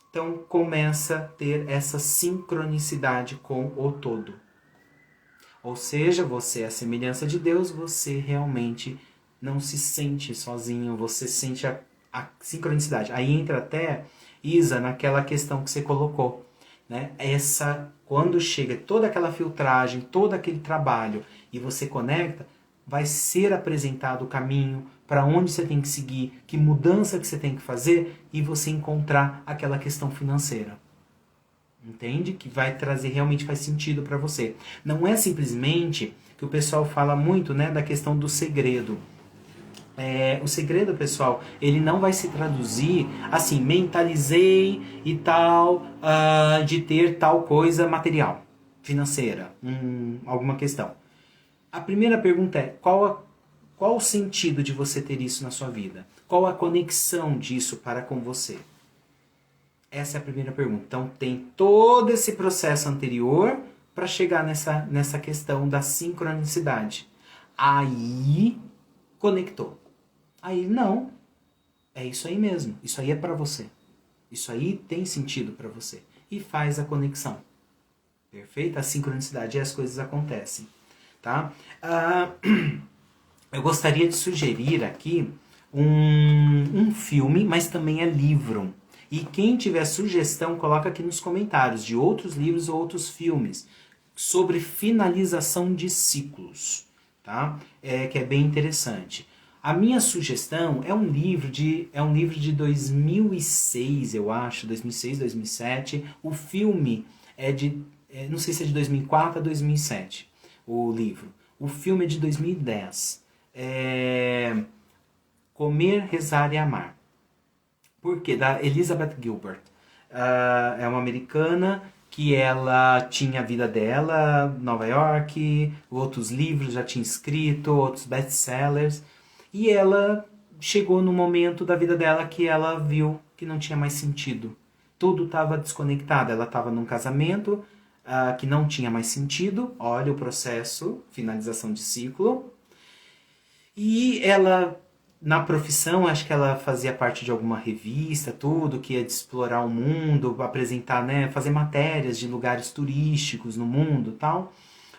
Então começa a ter essa sincronicidade com o todo. Ou seja, você é a semelhança de Deus, você realmente não se sente sozinho, você sente a sincronicidade. Aí entra até, Isa, naquela questão que você colocou. Né? Quando chega toda aquela filtragem, todo aquele trabalho e você conecta, vai ser apresentado o caminho, para onde você tem que seguir, que mudança que você tem que fazer e você encontrar aquela questão financeira. Entende? Que vai trazer, realmente faz sentido para você. Não é simplesmente que o pessoal fala muito, né, da questão do segredo. O segredo, pessoal, ele não vai se traduzir assim, mentalizei e tal, de ter tal coisa material, financeira, alguma questão. A primeira pergunta é, qual o sentido de você ter isso na sua vida? Qual a conexão disso para com você? Essa é a primeira pergunta. Então tem todo esse processo anterior para chegar nessa questão da sincronicidade. Aí conectou. Aí não, é isso aí mesmo. Isso aí é para você. Isso aí tem sentido para você. E faz a conexão. Perfeito? A sincronicidade e as coisas acontecem. Tá? Eu gostaria de sugerir aqui um filme, mas também é livro. E quem tiver sugestão, coloca aqui nos comentários de outros livros ou outros filmes sobre finalização de ciclos, tá? Que é bem interessante. A minha sugestão é um livro de 2006, eu acho, 2006, 2007. O filme não sei se é de 2004 a 2007, o livro. O filme é de 2010. Comer, Rezar e Amar. Por quê? Da Elizabeth Gilbert. É uma americana que ela tinha a vida dela, Nova York, outros livros já tinha escrito, outros best-sellers. E ela chegou no momento da vida dela que ela viu que não tinha mais sentido. Tudo estava desconectado. Ela estava num casamento que não tinha mais sentido. Olha o processo, finalização de ciclo. E ela, na profissão, acho que ela fazia parte de alguma revista, tudo, que ia de explorar o mundo, apresentar, né, fazer matérias de lugares turísticos no mundo e tal,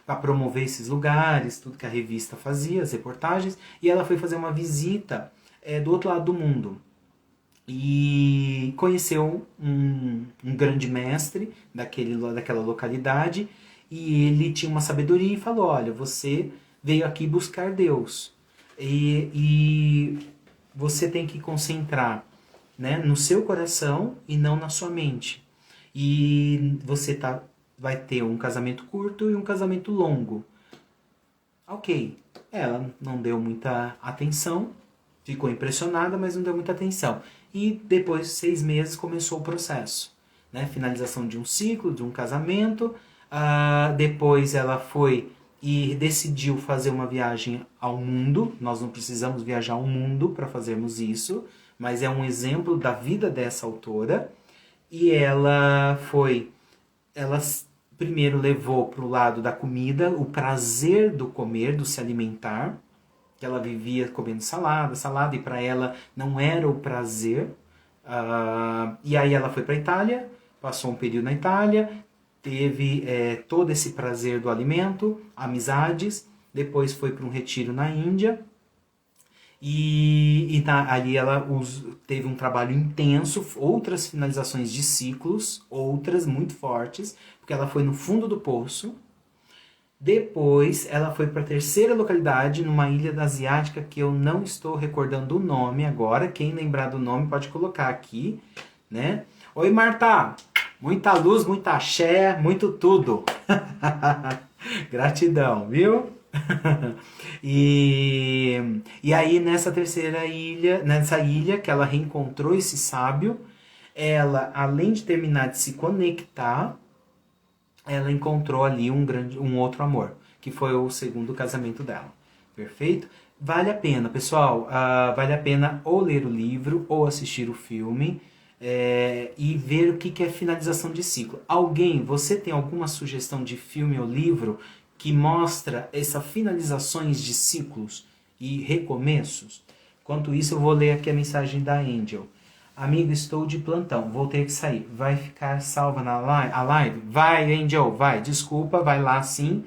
para promover esses lugares, tudo que a revista fazia, as reportagens, e ela foi fazer uma visita do outro lado do mundo. E conheceu um grande mestre daquela localidade, e ele tinha uma sabedoria e falou, olha, você veio aqui buscar Deus, e você tem que concentrar, né, no seu coração e não na sua mente. E você vai ter um casamento curto e um casamento longo. Ok, ela não deu muita atenção, ficou impressionada, mas não deu muita atenção. E depois de 6 meses começou o processo, né? Finalização de um ciclo, de um casamento. Depois ela foi e decidiu fazer uma viagem ao mundo. Nós não precisamos viajar ao mundo para fazermos isso, mas é um exemplo da vida dessa autora. E ela primeiro levou para o lado da comida, o prazer do comer, do se alimentar, que ela vivia comendo salada, e para ela não era o prazer. E aí ela foi para a Itália, passou um período na Itália, teve todo esse prazer do alimento, amizades, depois foi para um retiro na Índia, ali ela teve um trabalho intenso, outras finalizações de ciclos, outras muito fortes, porque ela foi no fundo do poço. Depois ela foi para a terceira localidade, numa ilha asiática que eu não estou recordando o nome agora. Quem lembrar do nome pode colocar aqui, né? Oi, Marta! Muita luz, muita axé, muito tudo. Gratidão, viu? E aí nessa ilha que ela reencontrou esse sábio, ela, além de terminar de se conectar, ela encontrou ali um outro amor, que foi o segundo casamento dela. Perfeito? Vale a pena, pessoal. Vale a pena ou ler o livro ou assistir o filme e ver o que é finalização de ciclo. Você tem alguma sugestão de filme ou livro que mostra essas finalizações de ciclos e recomeços? Enquanto isso, eu vou ler aqui a mensagem da Angel. Amigo, estou de plantão, vou ter que sair. Vai ficar salva a live? Vai, Angel, vai. Desculpa, vai lá sim.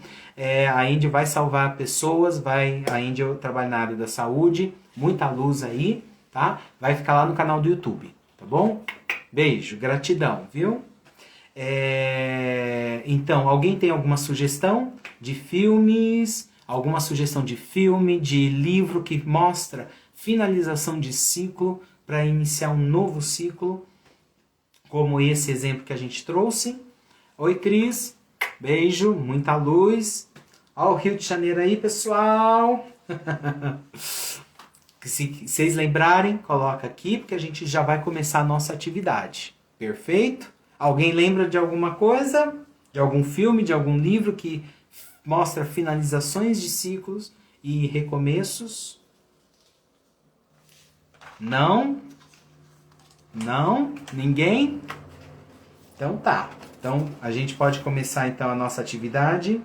A Angel vai salvar pessoas, a Angel trabalha na área da saúde, muita luz aí, tá? Vai ficar lá no canal do YouTube, tá bom? Beijo, gratidão, viu? Então, alguém tem alguma sugestão de filmes? Alguma sugestão de filme, de livro que mostra finalização de ciclo para iniciar um novo ciclo, como esse exemplo que a gente trouxe? Oi, Cris. Beijo, muita luz. Ó o Rio de Janeiro aí, pessoal. Se vocês lembrarem, coloca aqui, porque a gente já vai começar a nossa atividade. Perfeito? Alguém lembra de alguma coisa? De algum filme, de algum livro que mostra finalizações de ciclos e recomeços? Não? Não? Ninguém? Então tá. Então a gente pode começar então a nossa atividade.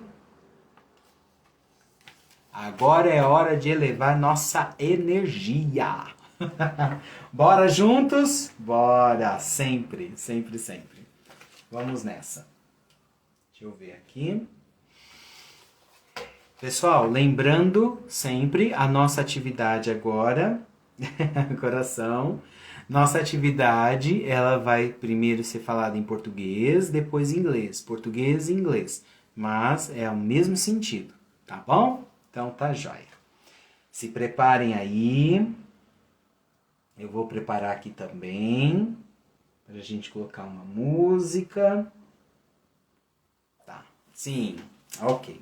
Agora é hora de elevar nossa energia. Bora juntos? Bora! Sempre, sempre, sempre. Vamos nessa. Deixa eu ver aqui. Pessoal, lembrando sempre a nossa atividade agora. Coração. Nossa atividade, ela vai primeiro ser falada em português, depois em inglês. Português e inglês. Mas é o mesmo sentido, tá bom? Então tá jóia. Se preparem aí. Eu vou preparar aqui também. Para a gente colocar uma música. Tá. Sim. Ok.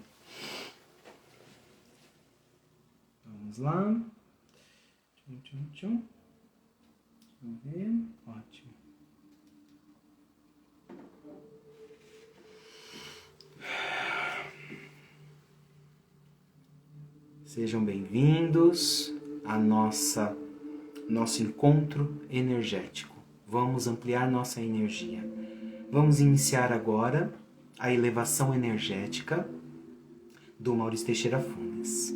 Vamos lá. Tchum. Vamos ver. Ótimo. Sejam bem-vindos a nosso encontro energético. Vamos ampliar nossa energia. Vamos iniciar agora a elevação energética do Maurício Teixeira Funes.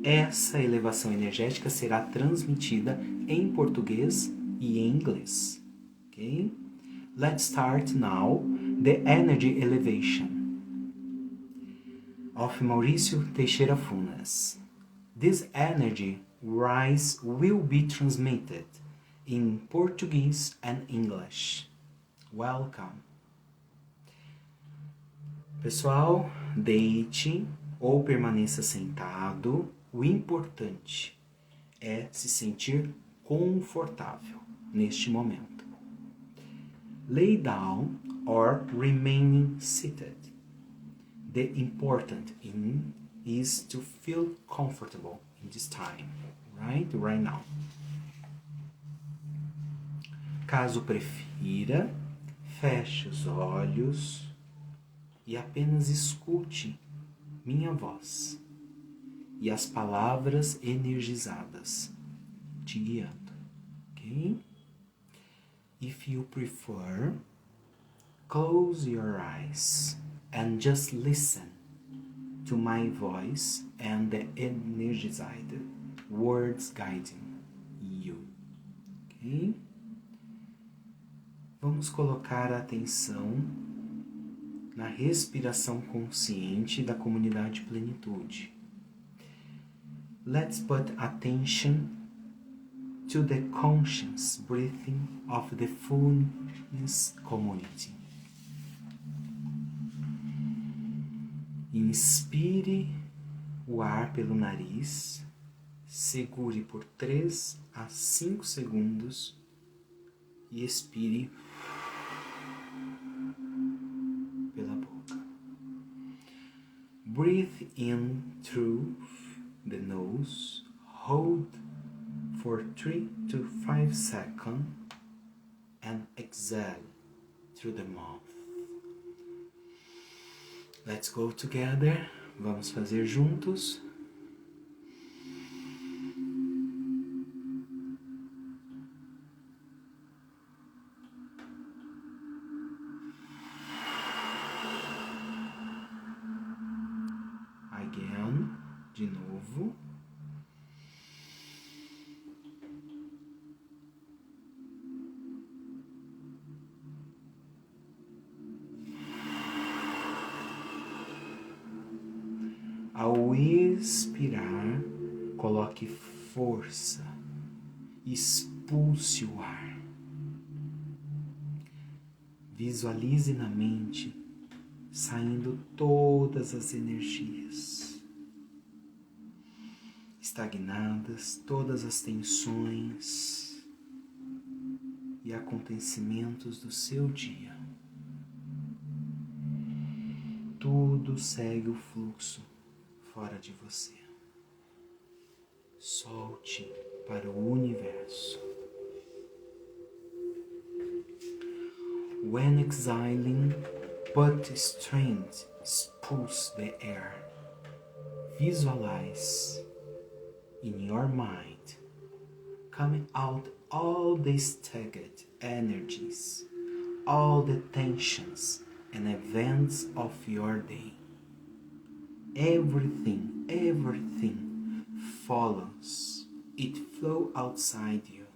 Essa elevação energética será transmitida em português e em inglês. Okay? Let's start now the energy elevation of Maurício Teixeira Funes. This energy rise will be transmitted in Portuguese and English. Welcome. Pessoal, deite ou permaneça sentado. O importante é se sentir confortável neste momento. Lay down or remaining seated. The important thing is to feel comfortable in this time, right now. Caso prefira, feche os olhos e apenas escute minha voz e as palavras energizadas te guiando, ok? If you prefer, close your eyes and just listen to my voice and the energized words guiding you, ok? Vamos colocar a atenção na respiração consciente da comunidade Plenitude. Let's put attention to the conscious breathing of the Fullness Community. Inspire o ar pelo nariz, segure por 3 a 5 segundos e expire pela boca. Breathe in through the nose, hold for 3 to 5 seconds and exhale through the mouth. Let's go together. Vamos fazer juntos. Again, de novo. Ao expirar, coloque força, expulse o ar. Visualize na mente saindo todas as energias estagnadas, todas as tensões e acontecimentos do seu dia. tudo segue o fluxo fora de você. Solte para o universo. When exhaling, put strength, expulse the air. Visualize in your mind coming out all the stagnant energies, all the tensions and events of your day. Everything follows. It flows outside you.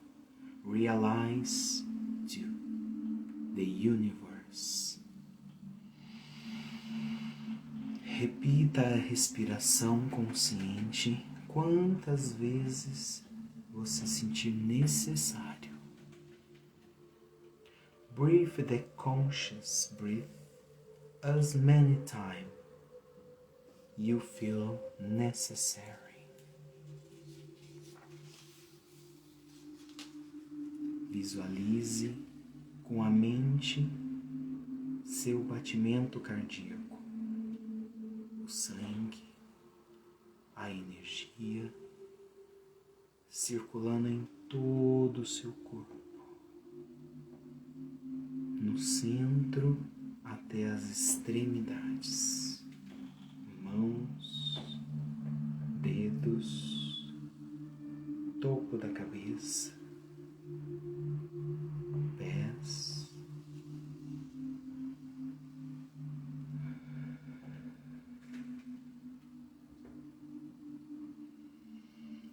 Realize to the universe. Repita a respiração consciente quantas vezes você sentir necessário. Breathe the conscious breath as many times you feel necessary. Visualize com a mente seu batimento cardíaco, o sangue, a energia circulando em todo o seu corpo, no centro até as extremidades, mãos, dedos, topo da cabeça, pés,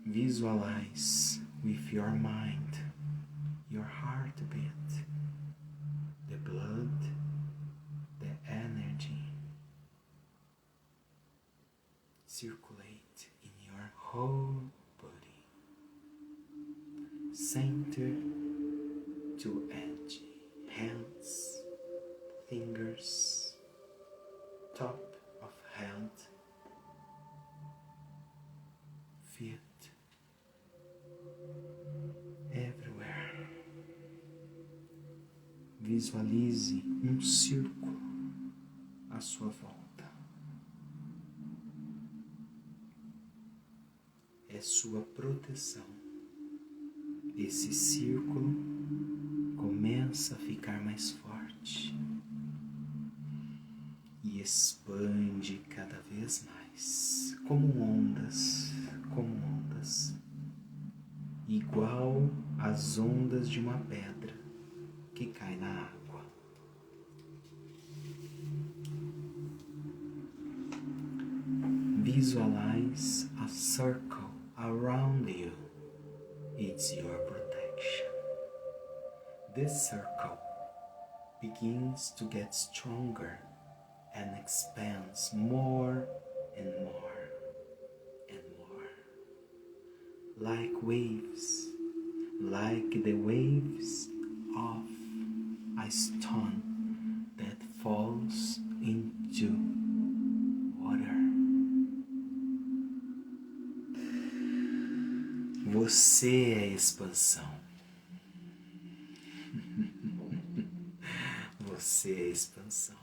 visualize with your mind, your heartbeat, the blood, the energy circulate in your whole body, center to edge, hands, fingers, top of head, feet, everywhere. Visualize círculo à sua volta. É sua proteção. Esse círculo começa a ficar mais forte e expande cada vez mais, como ondas, igual às ondas de uma pedra que cai na água. Visualize a circle around you. It's your protection. This circle begins to get stronger and expands more and more and more. Like waves, like the waves of a stone that falls into water. Você é expansão. Você é expansão.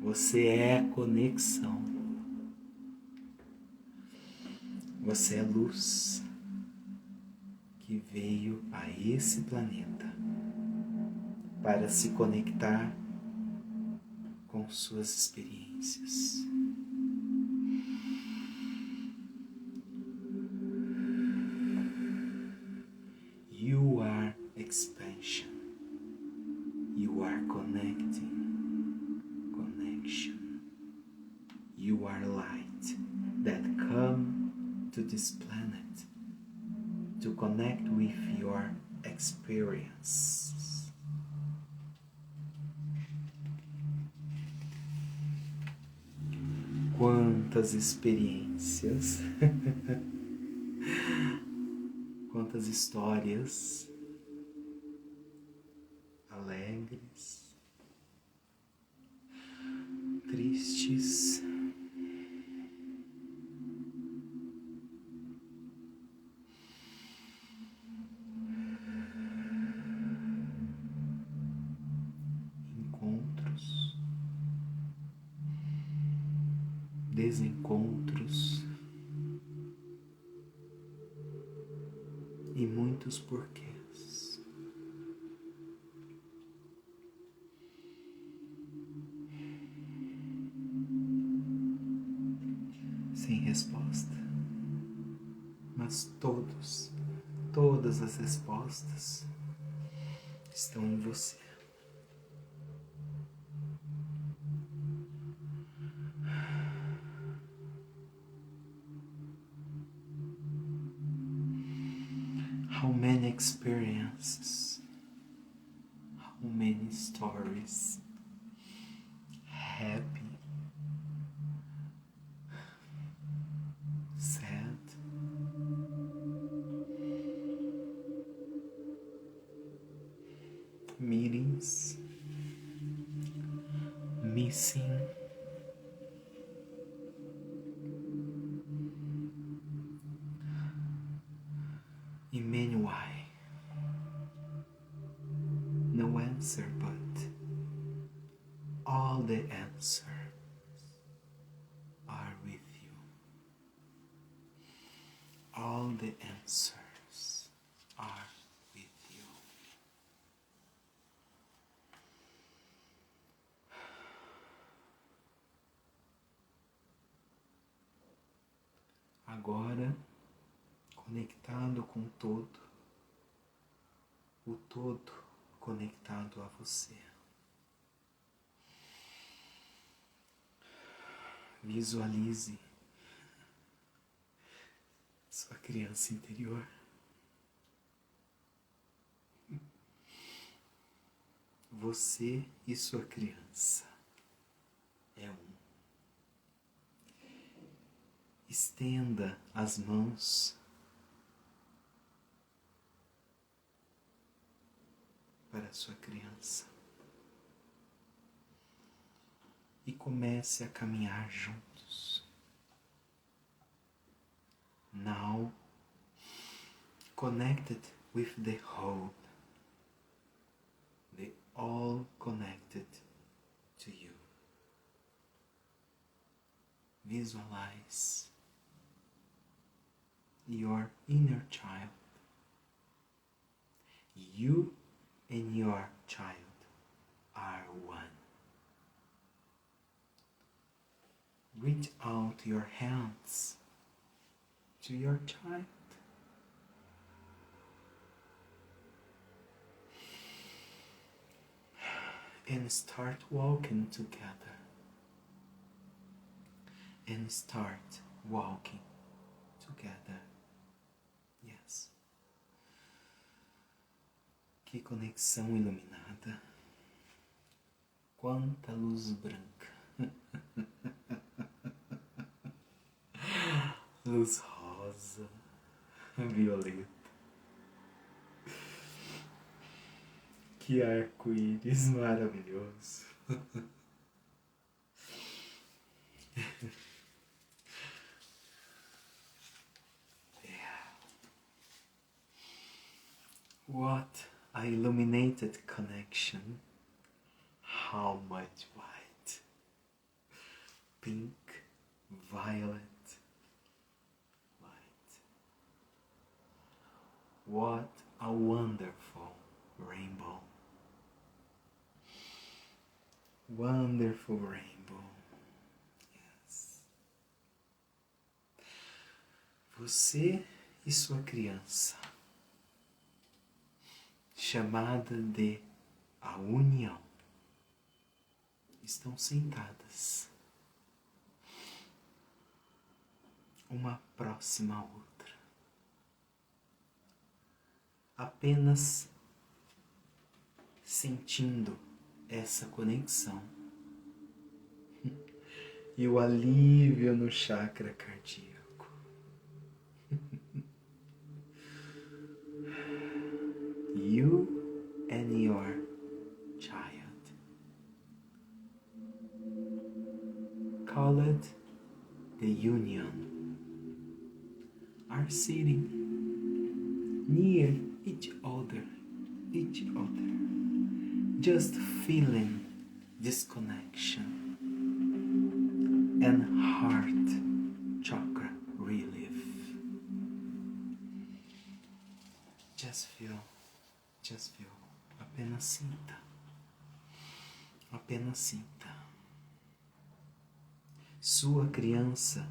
Você é conexão. Você é luz que veio a esse planeta para se conectar com suas experiências. You are expansion. You are connecting. Connection. You are light that come to this planet to connect with your experience. Quantas experiências, quantas histórias alegres, tristes, encontros, desencontros e muitos porquês. Sem resposta, mas todas as respostas estão em você. How many experiences, how many stories, happy, sad, meetings, missing, in many why. No answer, but all the answers are with you. All the answers are with you. Agora, conectado com o todo conectado a você. Visualize sua criança interior. Você e sua criança é um. Estenda as mãos para sua criança e comece a caminhar juntos. Now, connected with the whole, they all connected to you. Visualize your inner child. You and your child are one. Reach out your hands to your child. And start walking together. And start walking together. Yes. Que conexão iluminada. Quanta luz branca. Luz rosa, violeta. Que arco-íris maravilhoso. Yeah. What a illuminated connection. How much white, pink, violet, white. What a wonderful rainbow. Wonderful rainbow. Yes. Você e sua criança, chamada de a união, estão sentadas, uma próxima à outra, apenas sentindo essa conexão e o alívio no chakra cardíaco. You and your child. Call it the union. Are sitting near each other, just feeling this connection, and heart chakra relief. Just feel. Apenas sinta. Apenas sinta. Sua criança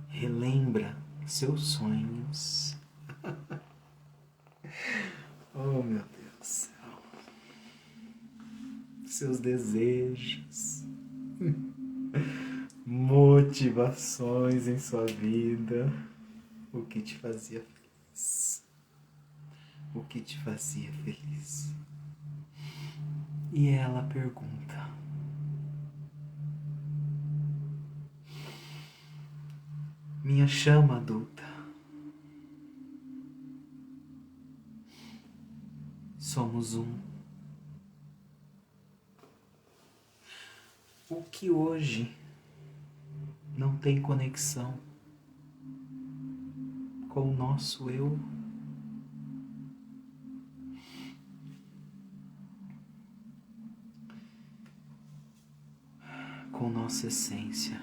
relembra seus sonhos. Oh, meu Deus do céu. Seus desejos. Motivações em sua vida. O que te fazia feliz. O que te fazia feliz. E ela pergunta: minha chama adulta, somos um. O que hoje não tem conexão com o nosso eu, com nossa essência.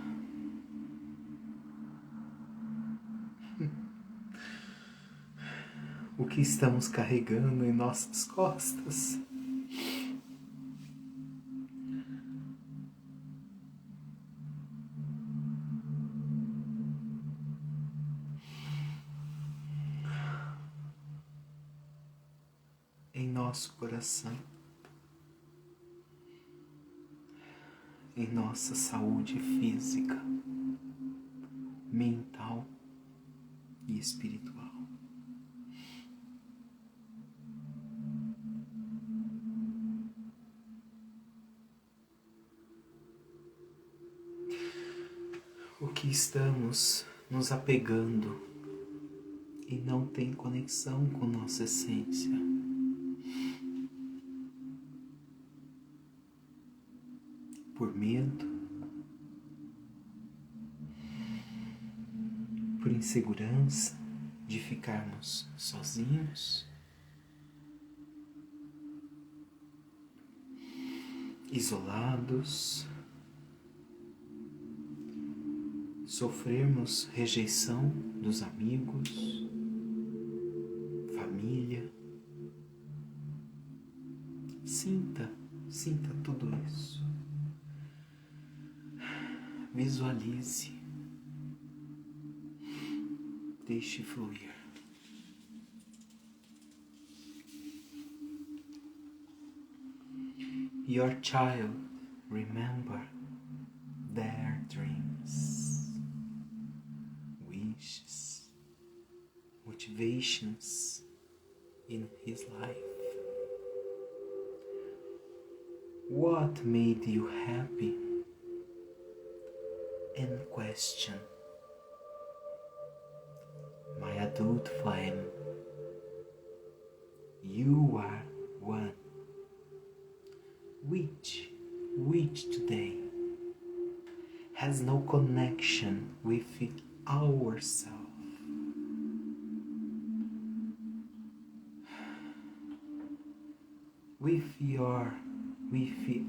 O que estamos carregando em nossas costas. Em nosso coração. Em nossa saúde física, mental e espiritual. O que estamos nos apegando e não tem conexão com nossa essência. Por medo, por insegurança de ficarmos sozinhos, isolados, sofrermos rejeição dos amigos, família. Sinta tudo isso. Visualize. Deixe fluir. Your child remember their dreams, wishes, motivations in his life. What made you happy? And question. My adult flame, you are one. Which today has no connection with ourselves. With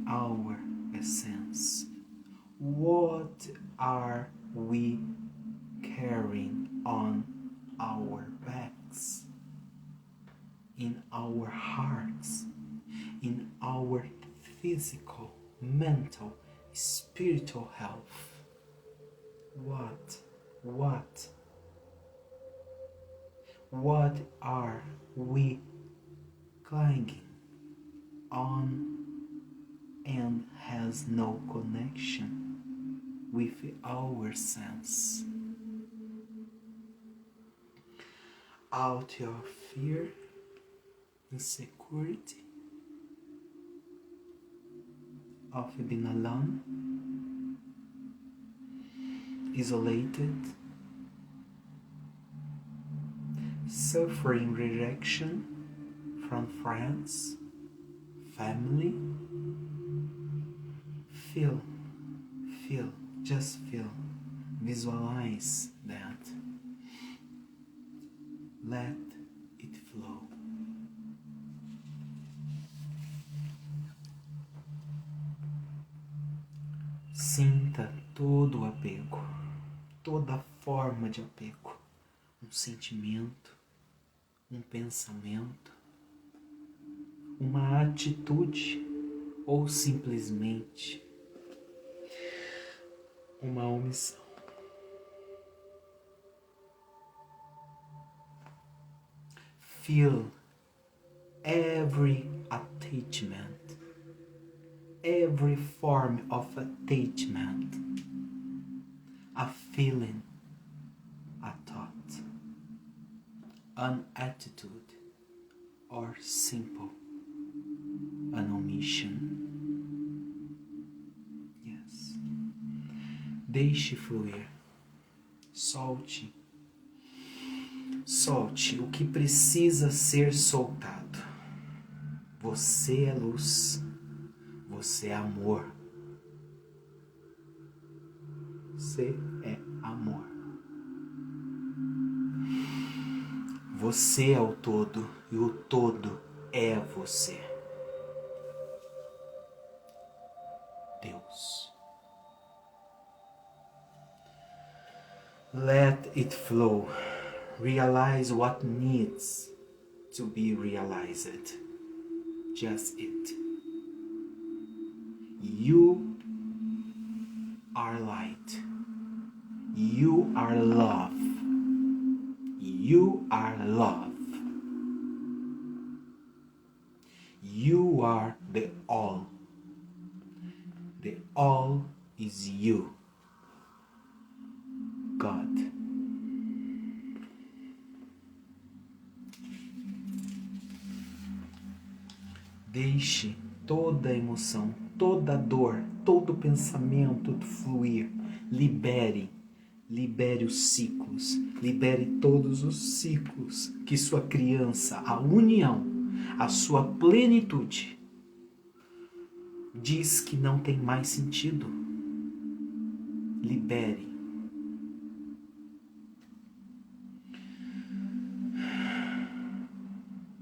our essence. What are we carrying on our backs, in our hearts, in our physical, mental, spiritual health? What are we clinging on and has no connection with our sense? Out of fear, insecurity, of being alone, isolated, suffering rejection from friends, family. Just feel, visualize that. Let it flow. Sinta todo o apego, toda forma de apego, um sentimento, um pensamento, uma atitude ou simplesmente uma omissão. Feel every attachment, every form of attachment, a feeling, a thought, an attitude, or simple an omission. Yes. Deixe fluir. Solte. Solte o que precisa ser soltado. Você é luz. Você é amor. Você é amor. Você é o todo e o todo é você. Deus. Let it flow. Realize what needs to be realized. Just it. You are light. You are love. You are love. You are the all. The all is you. God. Deixe toda emoção, toda dor, todo pensamento fluir. Libere. Libere os ciclos. Libere todos os ciclos que sua criança, a união, a sua plenitude, diz que não tem mais sentido. Libere.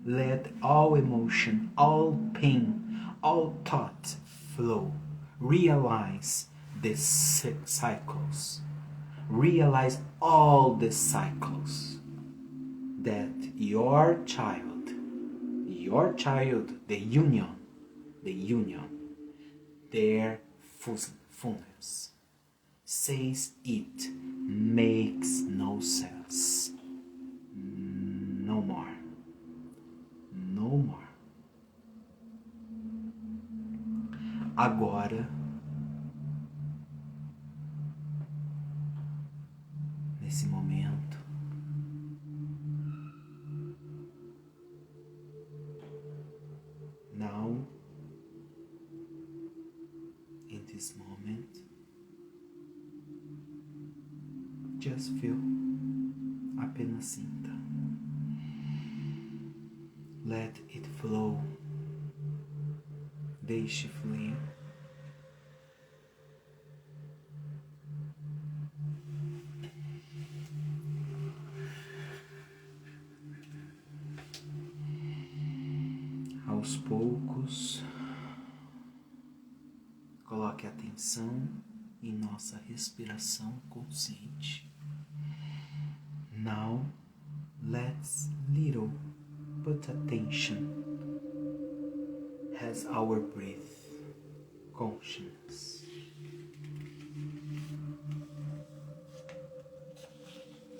Let all emotion, all pain, all thought flow. Realize the cycles. Realize all the cycles that your child, the union, their fullness, says it makes no sense. No more. No more. Agora, nesse momento, now, in this moment, just feel, apenas sinta. Let it flow. Deixe fluir. Aos poucos, coloque atenção em nossa respiração consciente. Now, let's little put attention as our breath, consciousness.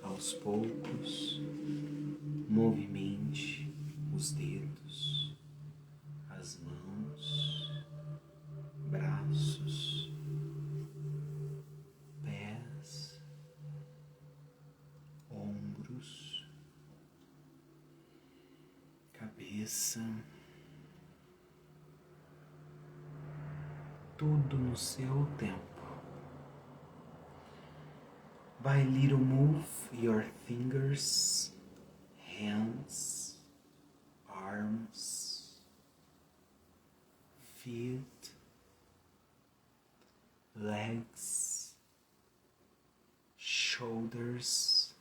Aos poucos, movimente os dedos, as mãos, braços, pés, ombros, cabeça, tudo no seu tempo. By little move your fingers, hands, arms, feet, legs, shoulders,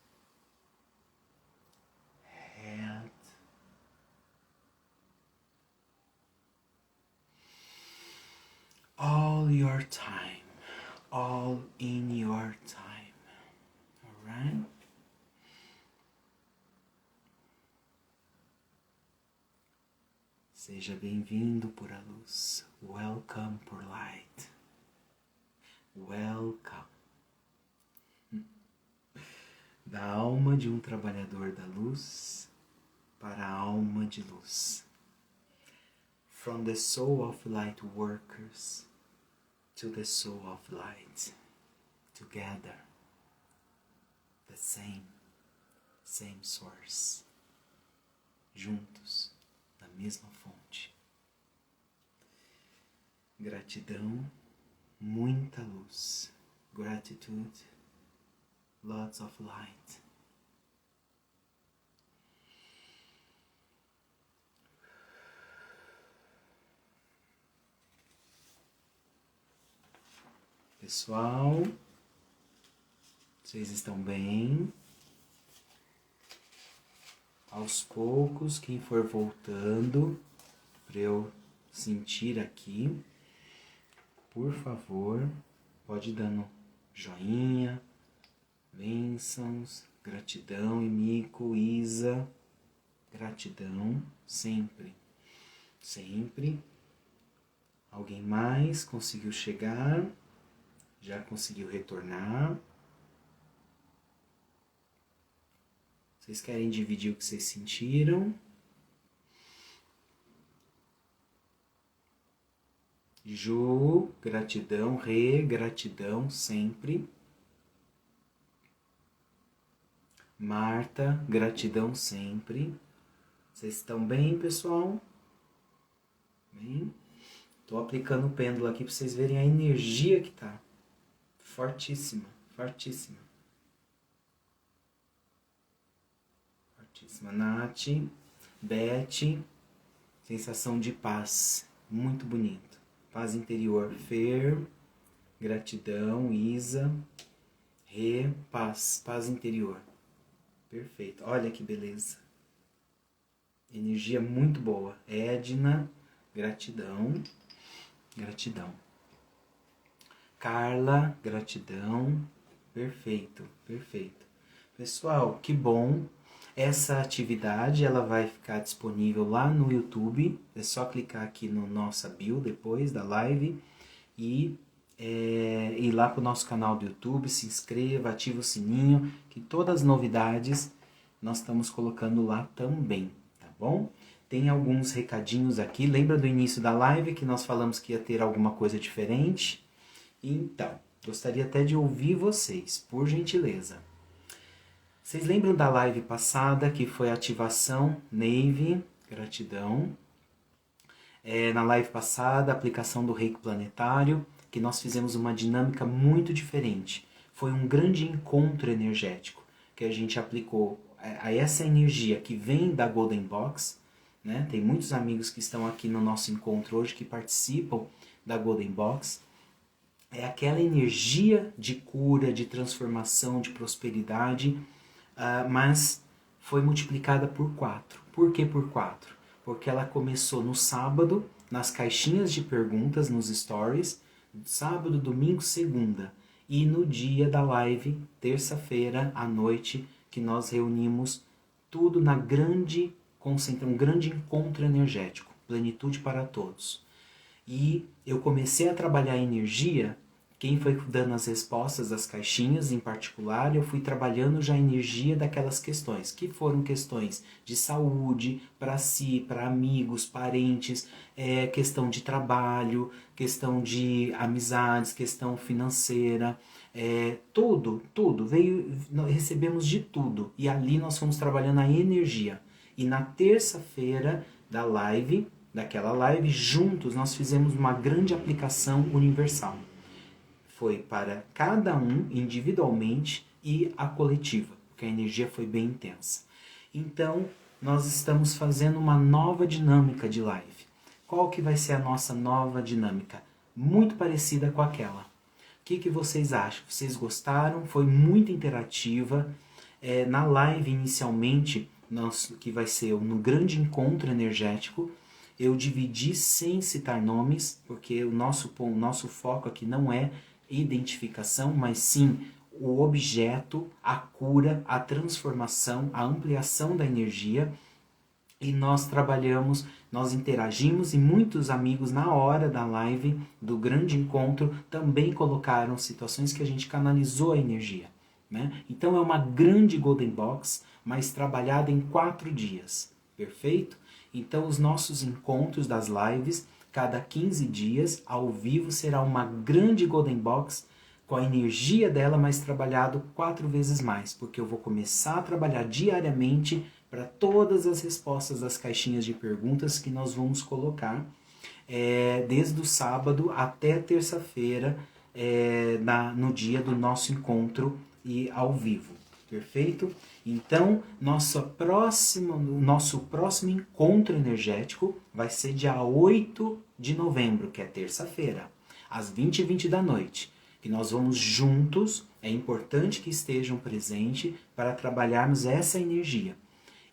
head, all your time, all in your time. Seja bem-vindo, pura luz. Welcome, pure light. Welcome. Da alma de um trabalhador da luz para a alma de luz. From the soul of light workers to the soul of light. Together. The same source. Juntos, na mesma fonte. Gratidão, muita luz. Gratitude, lots of light. Pessoal, vocês estão bem? Aos poucos, quem for voltando, para eu sentir aqui, por favor, pode ir dando joinha, bênçãos, gratidão, Emiko, Isa, gratidão, sempre, sempre. Alguém mais conseguiu chegar? Já conseguiu retornar? Vocês querem dividir o que vocês sentiram? Ju, gratidão. Rê, gratidão sempre. Marta, gratidão sempre. Vocês estão bem, pessoal? Bem? Tô aplicando o pêndulo aqui para vocês verem a energia que tá. Fortíssima, fortíssima. Fortíssima. Nath, Beth, sensação de paz, muito bonito. Paz interior. Fer, gratidão. Isa, Rê, paz, paz interior. Perfeito, olha que beleza. Energia muito boa. Edna, gratidão, gratidão. Carla, gratidão. Perfeito, perfeito. Pessoal, que bom. Essa atividade ela vai ficar disponível lá no YouTube. É só clicar aqui no nossa bio depois da live e ir lá para o nosso canal do YouTube, se inscreva, ativa o sininho, que todas as novidades nós estamos colocando lá também, tá bom? Tem alguns recadinhos aqui. Lembra do início da live que nós falamos que ia ter alguma coisa diferente? Então, gostaria até de ouvir vocês, por gentileza. Vocês lembram da live passada que foi a ativação Navy, gratidão. Na live passada, a aplicação do Reiki Planetário, que nós fizemos uma dinâmica muito diferente. Foi um grande encontro energético que a gente aplicou a essa energia que vem da Golden Box, né? Tem muitos amigos que estão aqui no nosso encontro hoje que participam da Golden Box. É aquela energia de cura, de transformação, de prosperidade, mas foi multiplicada por 4. Por que por 4? Porque ela começou no sábado, nas caixinhas de perguntas, nos stories, sábado, domingo, segunda, e no dia da live, terça-feira à noite, que nós reunimos tudo na grande concentração, um grande encontro energético, plenitude para todos. E eu comecei a trabalhar a energia. Quem foi dando as respostas das caixinhas em particular, eu fui trabalhando já a energia daquelas questões, que foram questões de saúde, para si, para amigos, parentes, questão de trabalho, questão de amizades, questão financeira, tudo, recebemos de tudo. E ali nós fomos trabalhando a energia. E na terça-feira daquela live, juntos nós fizemos uma grande aplicação universal. Foi para cada um individualmente e a coletiva, porque a energia foi bem intensa. Então, nós estamos fazendo uma nova dinâmica de live. Qual que vai ser a nossa nova dinâmica? Muito parecida com aquela. O que vocês acham? Vocês gostaram? Foi muito interativa. Na live, inicialmente, que vai ser no grande encontro energético, eu dividi sem citar nomes, porque o nosso foco aqui não é identificação, mas sim o objeto, a cura, a transformação, a ampliação da energia. e nós trabalhamos, nós interagimos e muitos amigos na hora da live do grande encontro também colocaram situações que a gente canalizou a energia, né? Então é uma grande Golden Box, mas trabalhada em 4 dias, perfeito? Então os nossos encontros das lives, cada 15 dias, ao vivo, será uma grande Golden Box com a energia dela, mas trabalhado 4 vezes mais, porque eu vou começar a trabalhar diariamente para todas as respostas das caixinhas de perguntas que nós vamos colocar desde o sábado até terça-feira, no dia do nosso encontro e ao vivo, perfeito? Então, nosso próximo encontro energético vai ser dia 8 de novembro, que é terça-feira, às 20h20 da noite, que nós vamos juntos, é importante que estejam presentes para trabalharmos essa energia.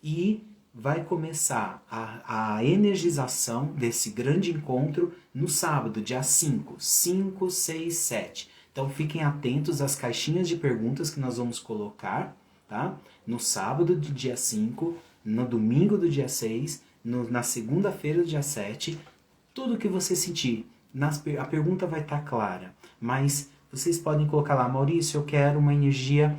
E vai começar a energização desse grande encontro no sábado, dia 5, 6, 7. Então fiquem atentos às caixinhas de perguntas que nós vamos colocar, tá? No sábado do dia 5, no domingo do dia 6, na segunda-feira do dia 7. Tudo que você sentir, a pergunta vai estar clara, mas vocês podem colocar lá: Maurício, eu quero uma energia,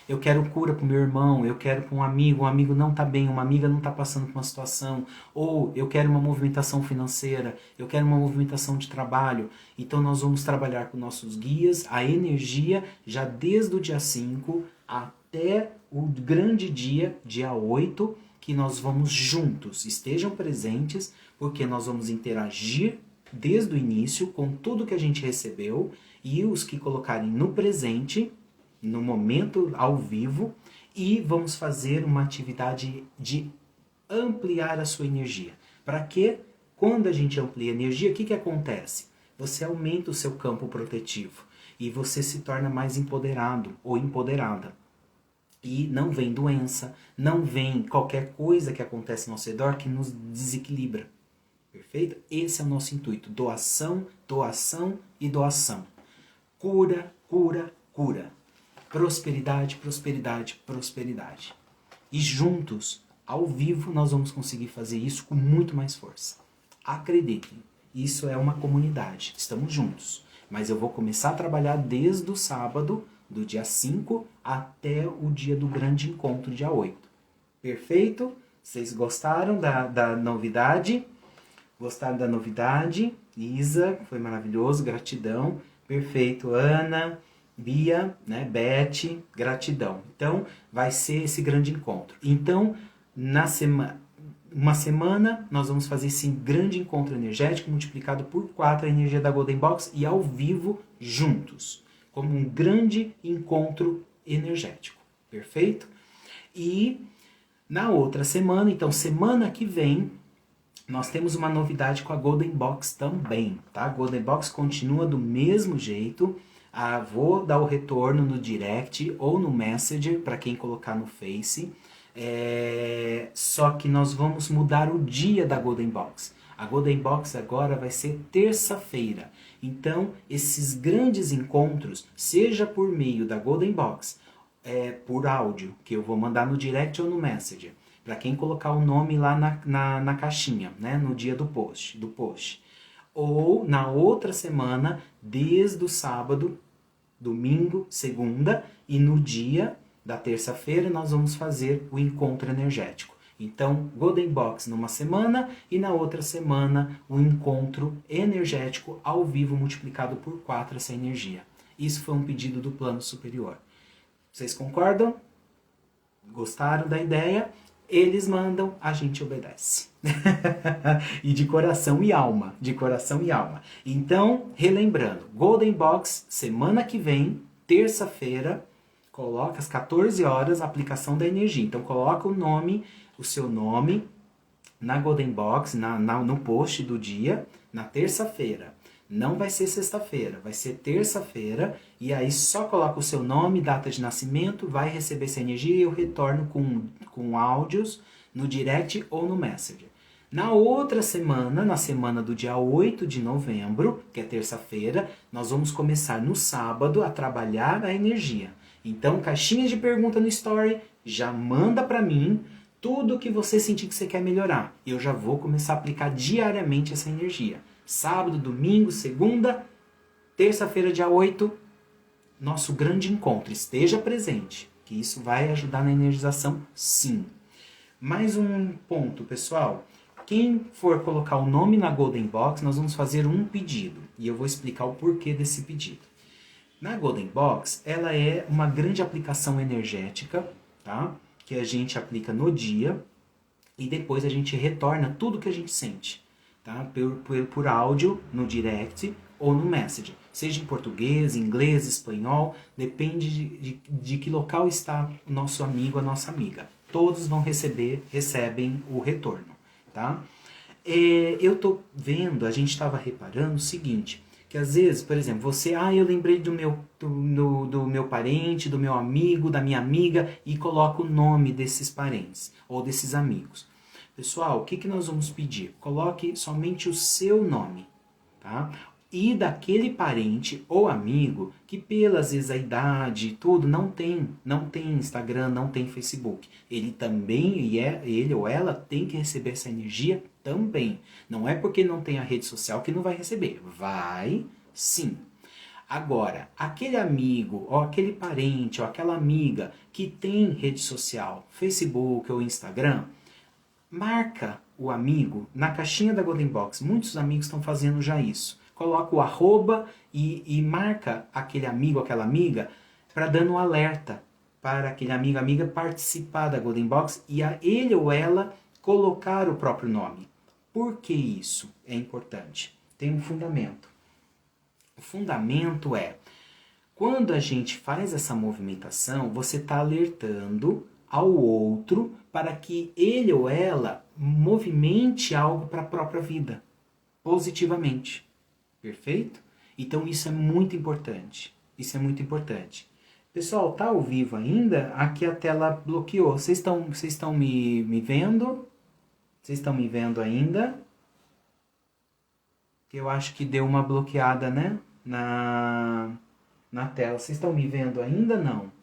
eu quero cura para o meu irmão, eu quero para um amigo não está bem, uma amiga não está passando por uma situação, ou eu quero uma movimentação financeira, eu quero uma movimentação de trabalho. Então nós vamos trabalhar com nossos guias, a energia, já desde o dia 5 até o grande dia 8, que nós vamos juntos. Estejam presentes, porque nós vamos interagir desde o início com tudo que a gente recebeu, e os que colocarem no presente, no momento ao vivo, e vamos fazer uma atividade de ampliar a sua energia. Para que, quando a gente amplia a energia, o que acontece? Você aumenta o seu campo protetivo e você se torna mais empoderado ou empoderada. E não vem doença, não vem qualquer coisa que acontece ao nosso redor que nos desequilibra. Perfeito? Esse é o nosso intuito. Doação, doação e doação. Cura, cura, cura. Prosperidade, prosperidade, prosperidade. E juntos, ao vivo, nós vamos conseguir fazer isso com muito mais força. Acreditem, isso é uma comunidade. Estamos juntos. Mas eu vou começar a trabalhar desde o sábado, do dia 5 até o dia do grande encontro, dia 8. Perfeito? Vocês gostaram da novidade? Gostaram da novidade? Isa, foi maravilhoso, gratidão. Perfeito, Ana, Bia, né, Beth, gratidão. Então, vai ser esse grande encontro. Então, uma semana, nós vamos fazer esse grande encontro energético multiplicado por 4 a energia da Golden Box e ao vivo juntos, como um grande encontro energético. Perfeito? E na outra semana, então semana que vem, nós temos uma novidade com a Golden Box também, tá? A Golden Box continua do mesmo jeito. Vou dar o retorno no direct ou no Messenger para quem colocar no Face. Só que nós vamos mudar o dia da Golden Box. A Golden Box agora vai ser terça-feira. Então, esses grandes encontros, seja por meio da Golden Box, por áudio, que eu vou mandar no direct ou no Messenger, para quem colocar o nome lá na caixinha, né, no dia do post. Ou na outra semana, desde o sábado, domingo, segunda, e no dia da terça-feira nós vamos fazer o encontro energético. Então, Golden Box numa semana e na outra semana o encontro energético ao vivo multiplicado por 4 essa energia. Isso foi um pedido do plano superior. Vocês concordam? Gostaram da ideia? Eles mandam, a gente obedece. E de coração e alma, de coração e alma. Então, relembrando, Golden Box, semana que vem, terça-feira, coloca às 14 horas a aplicação da energia. Então, coloca o seu nome na Golden Box, no post do dia, na terça-feira. Não vai ser sexta-feira, vai ser terça-feira, e aí só coloca o seu nome, data de nascimento, vai receber essa energia e eu retorno com áudios no direct ou no Messenger. Na outra semana, na semana do dia 8 de novembro, que é terça-feira, nós vamos começar no sábado a trabalhar a energia. Então, caixinhas de pergunta no Story, já manda para mim Tudo que você sentir que você quer melhorar, eu já vou começar a aplicar diariamente essa energia. Sábado, domingo, segunda, terça-feira, dia 8, nosso grande encontro. Esteja presente, que isso vai ajudar na energização, sim. Mais um ponto, pessoal. Quem for colocar o nome na Golden Box, nós vamos fazer um pedido. E eu vou explicar o porquê desse pedido. Na Golden Box, ela é uma grande aplicação energética, tá? Que a gente aplica no dia e depois a gente retorna tudo que a gente sente, tá? Por áudio, no direct ou no message. Seja em português, inglês, espanhol, depende de que local está o nosso amigo, a nossa amiga. Todos recebem o retorno, tá? Eu tô vendo, a gente estava reparando o seguinte, que às vezes, por exemplo, você, eu lembrei do meu parente, do meu amigo, da minha amiga, e coloca o nome desses parentes ou desses amigos. Pessoal, o que nós vamos pedir? Coloque somente o seu nome, tá? E daquele parente ou amigo que, pelas vezes, a idade e tudo, não tem Instagram, não tem Facebook. Ele também, ele ou ela tem que receber essa energia também. Não é porque não tem a rede social que não vai receber. Vai, sim. Agora, aquele amigo, ou aquele parente, ou aquela amiga que tem rede social, Facebook ou Instagram, marca o amigo na caixinha da Golden Box. Muitos amigos estão fazendo já isso. Coloca o arroba e marca aquele amigo, aquela amiga, para dando um alerta para aquele amigo, amiga participar da Golden Box e ele ou ela colocar o próprio nome. Por que isso é importante? Tem um fundamento. O fundamento é, quando a gente faz essa movimentação, você está alertando ao outro para que ele ou ela movimente algo para a própria vida, positivamente. Perfeito? Então isso é muito importante. Isso é muito importante. Pessoal, tá ao vivo ainda? Aqui a tela bloqueou. Vocês estão me vendo? Vocês estão me vendo ainda? Eu acho que deu uma bloqueada, né? Na tela. Vocês estão me vendo ainda? Não.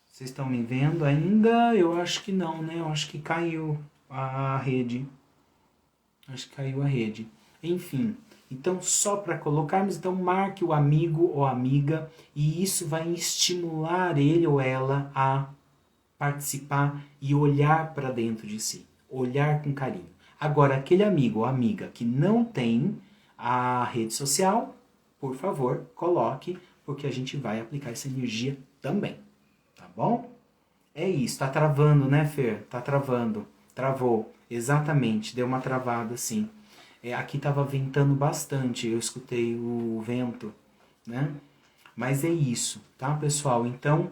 Vocês estão me vendo ainda? Eu acho que não, né? Eu acho que caiu a rede. Acho que caiu a rede. Enfim, então só para colocarmos, então marque o amigo ou amiga e isso vai estimular ele ou ela a participar e olhar para dentro de si. Olhar com carinho. Agora, aquele amigo ou amiga que não tem a rede social, por favor, coloque, porque a gente vai aplicar essa energia também. Tá bom? É isso. Tá travando, né, Fer? Tá travando. Travou. Exatamente. Deu uma travada, sim. Aqui tava ventando bastante. Eu escutei o vento, né? Mas é isso, tá, pessoal? Então,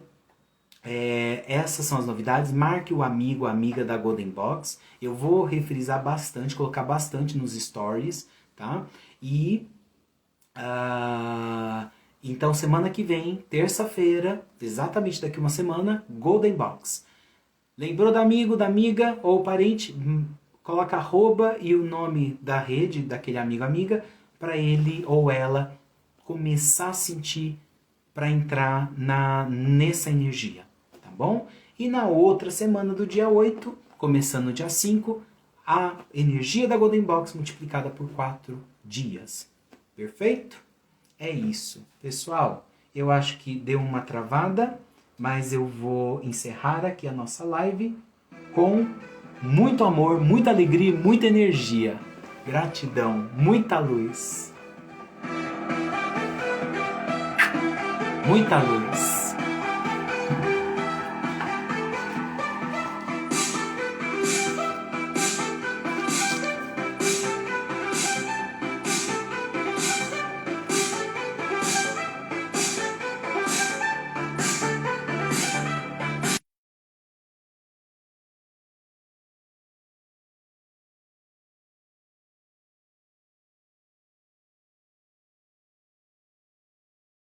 essas são as novidades. Marque o amigo, a amiga da Golden Box. Eu vou refrisar bastante, colocar bastante nos stories, tá? E... então, semana que vem, terça-feira, exatamente daqui uma semana, Golden Box. Lembrou do amigo, da amiga ou parente? Coloca arroba e o nome da rede, daquele amigo, amiga, para ele ou ela começar a sentir, para entrar nessa energia, tá bom? E na outra semana do dia 8, começando no dia 5, a energia da Golden Box multiplicada por 4 dias. Perfeito? É isso. Pessoal, eu acho que deu uma travada, mas eu vou encerrar aqui a nossa live com muito amor, muita alegria e muita energia. Gratidão, muita luz. Muita luz.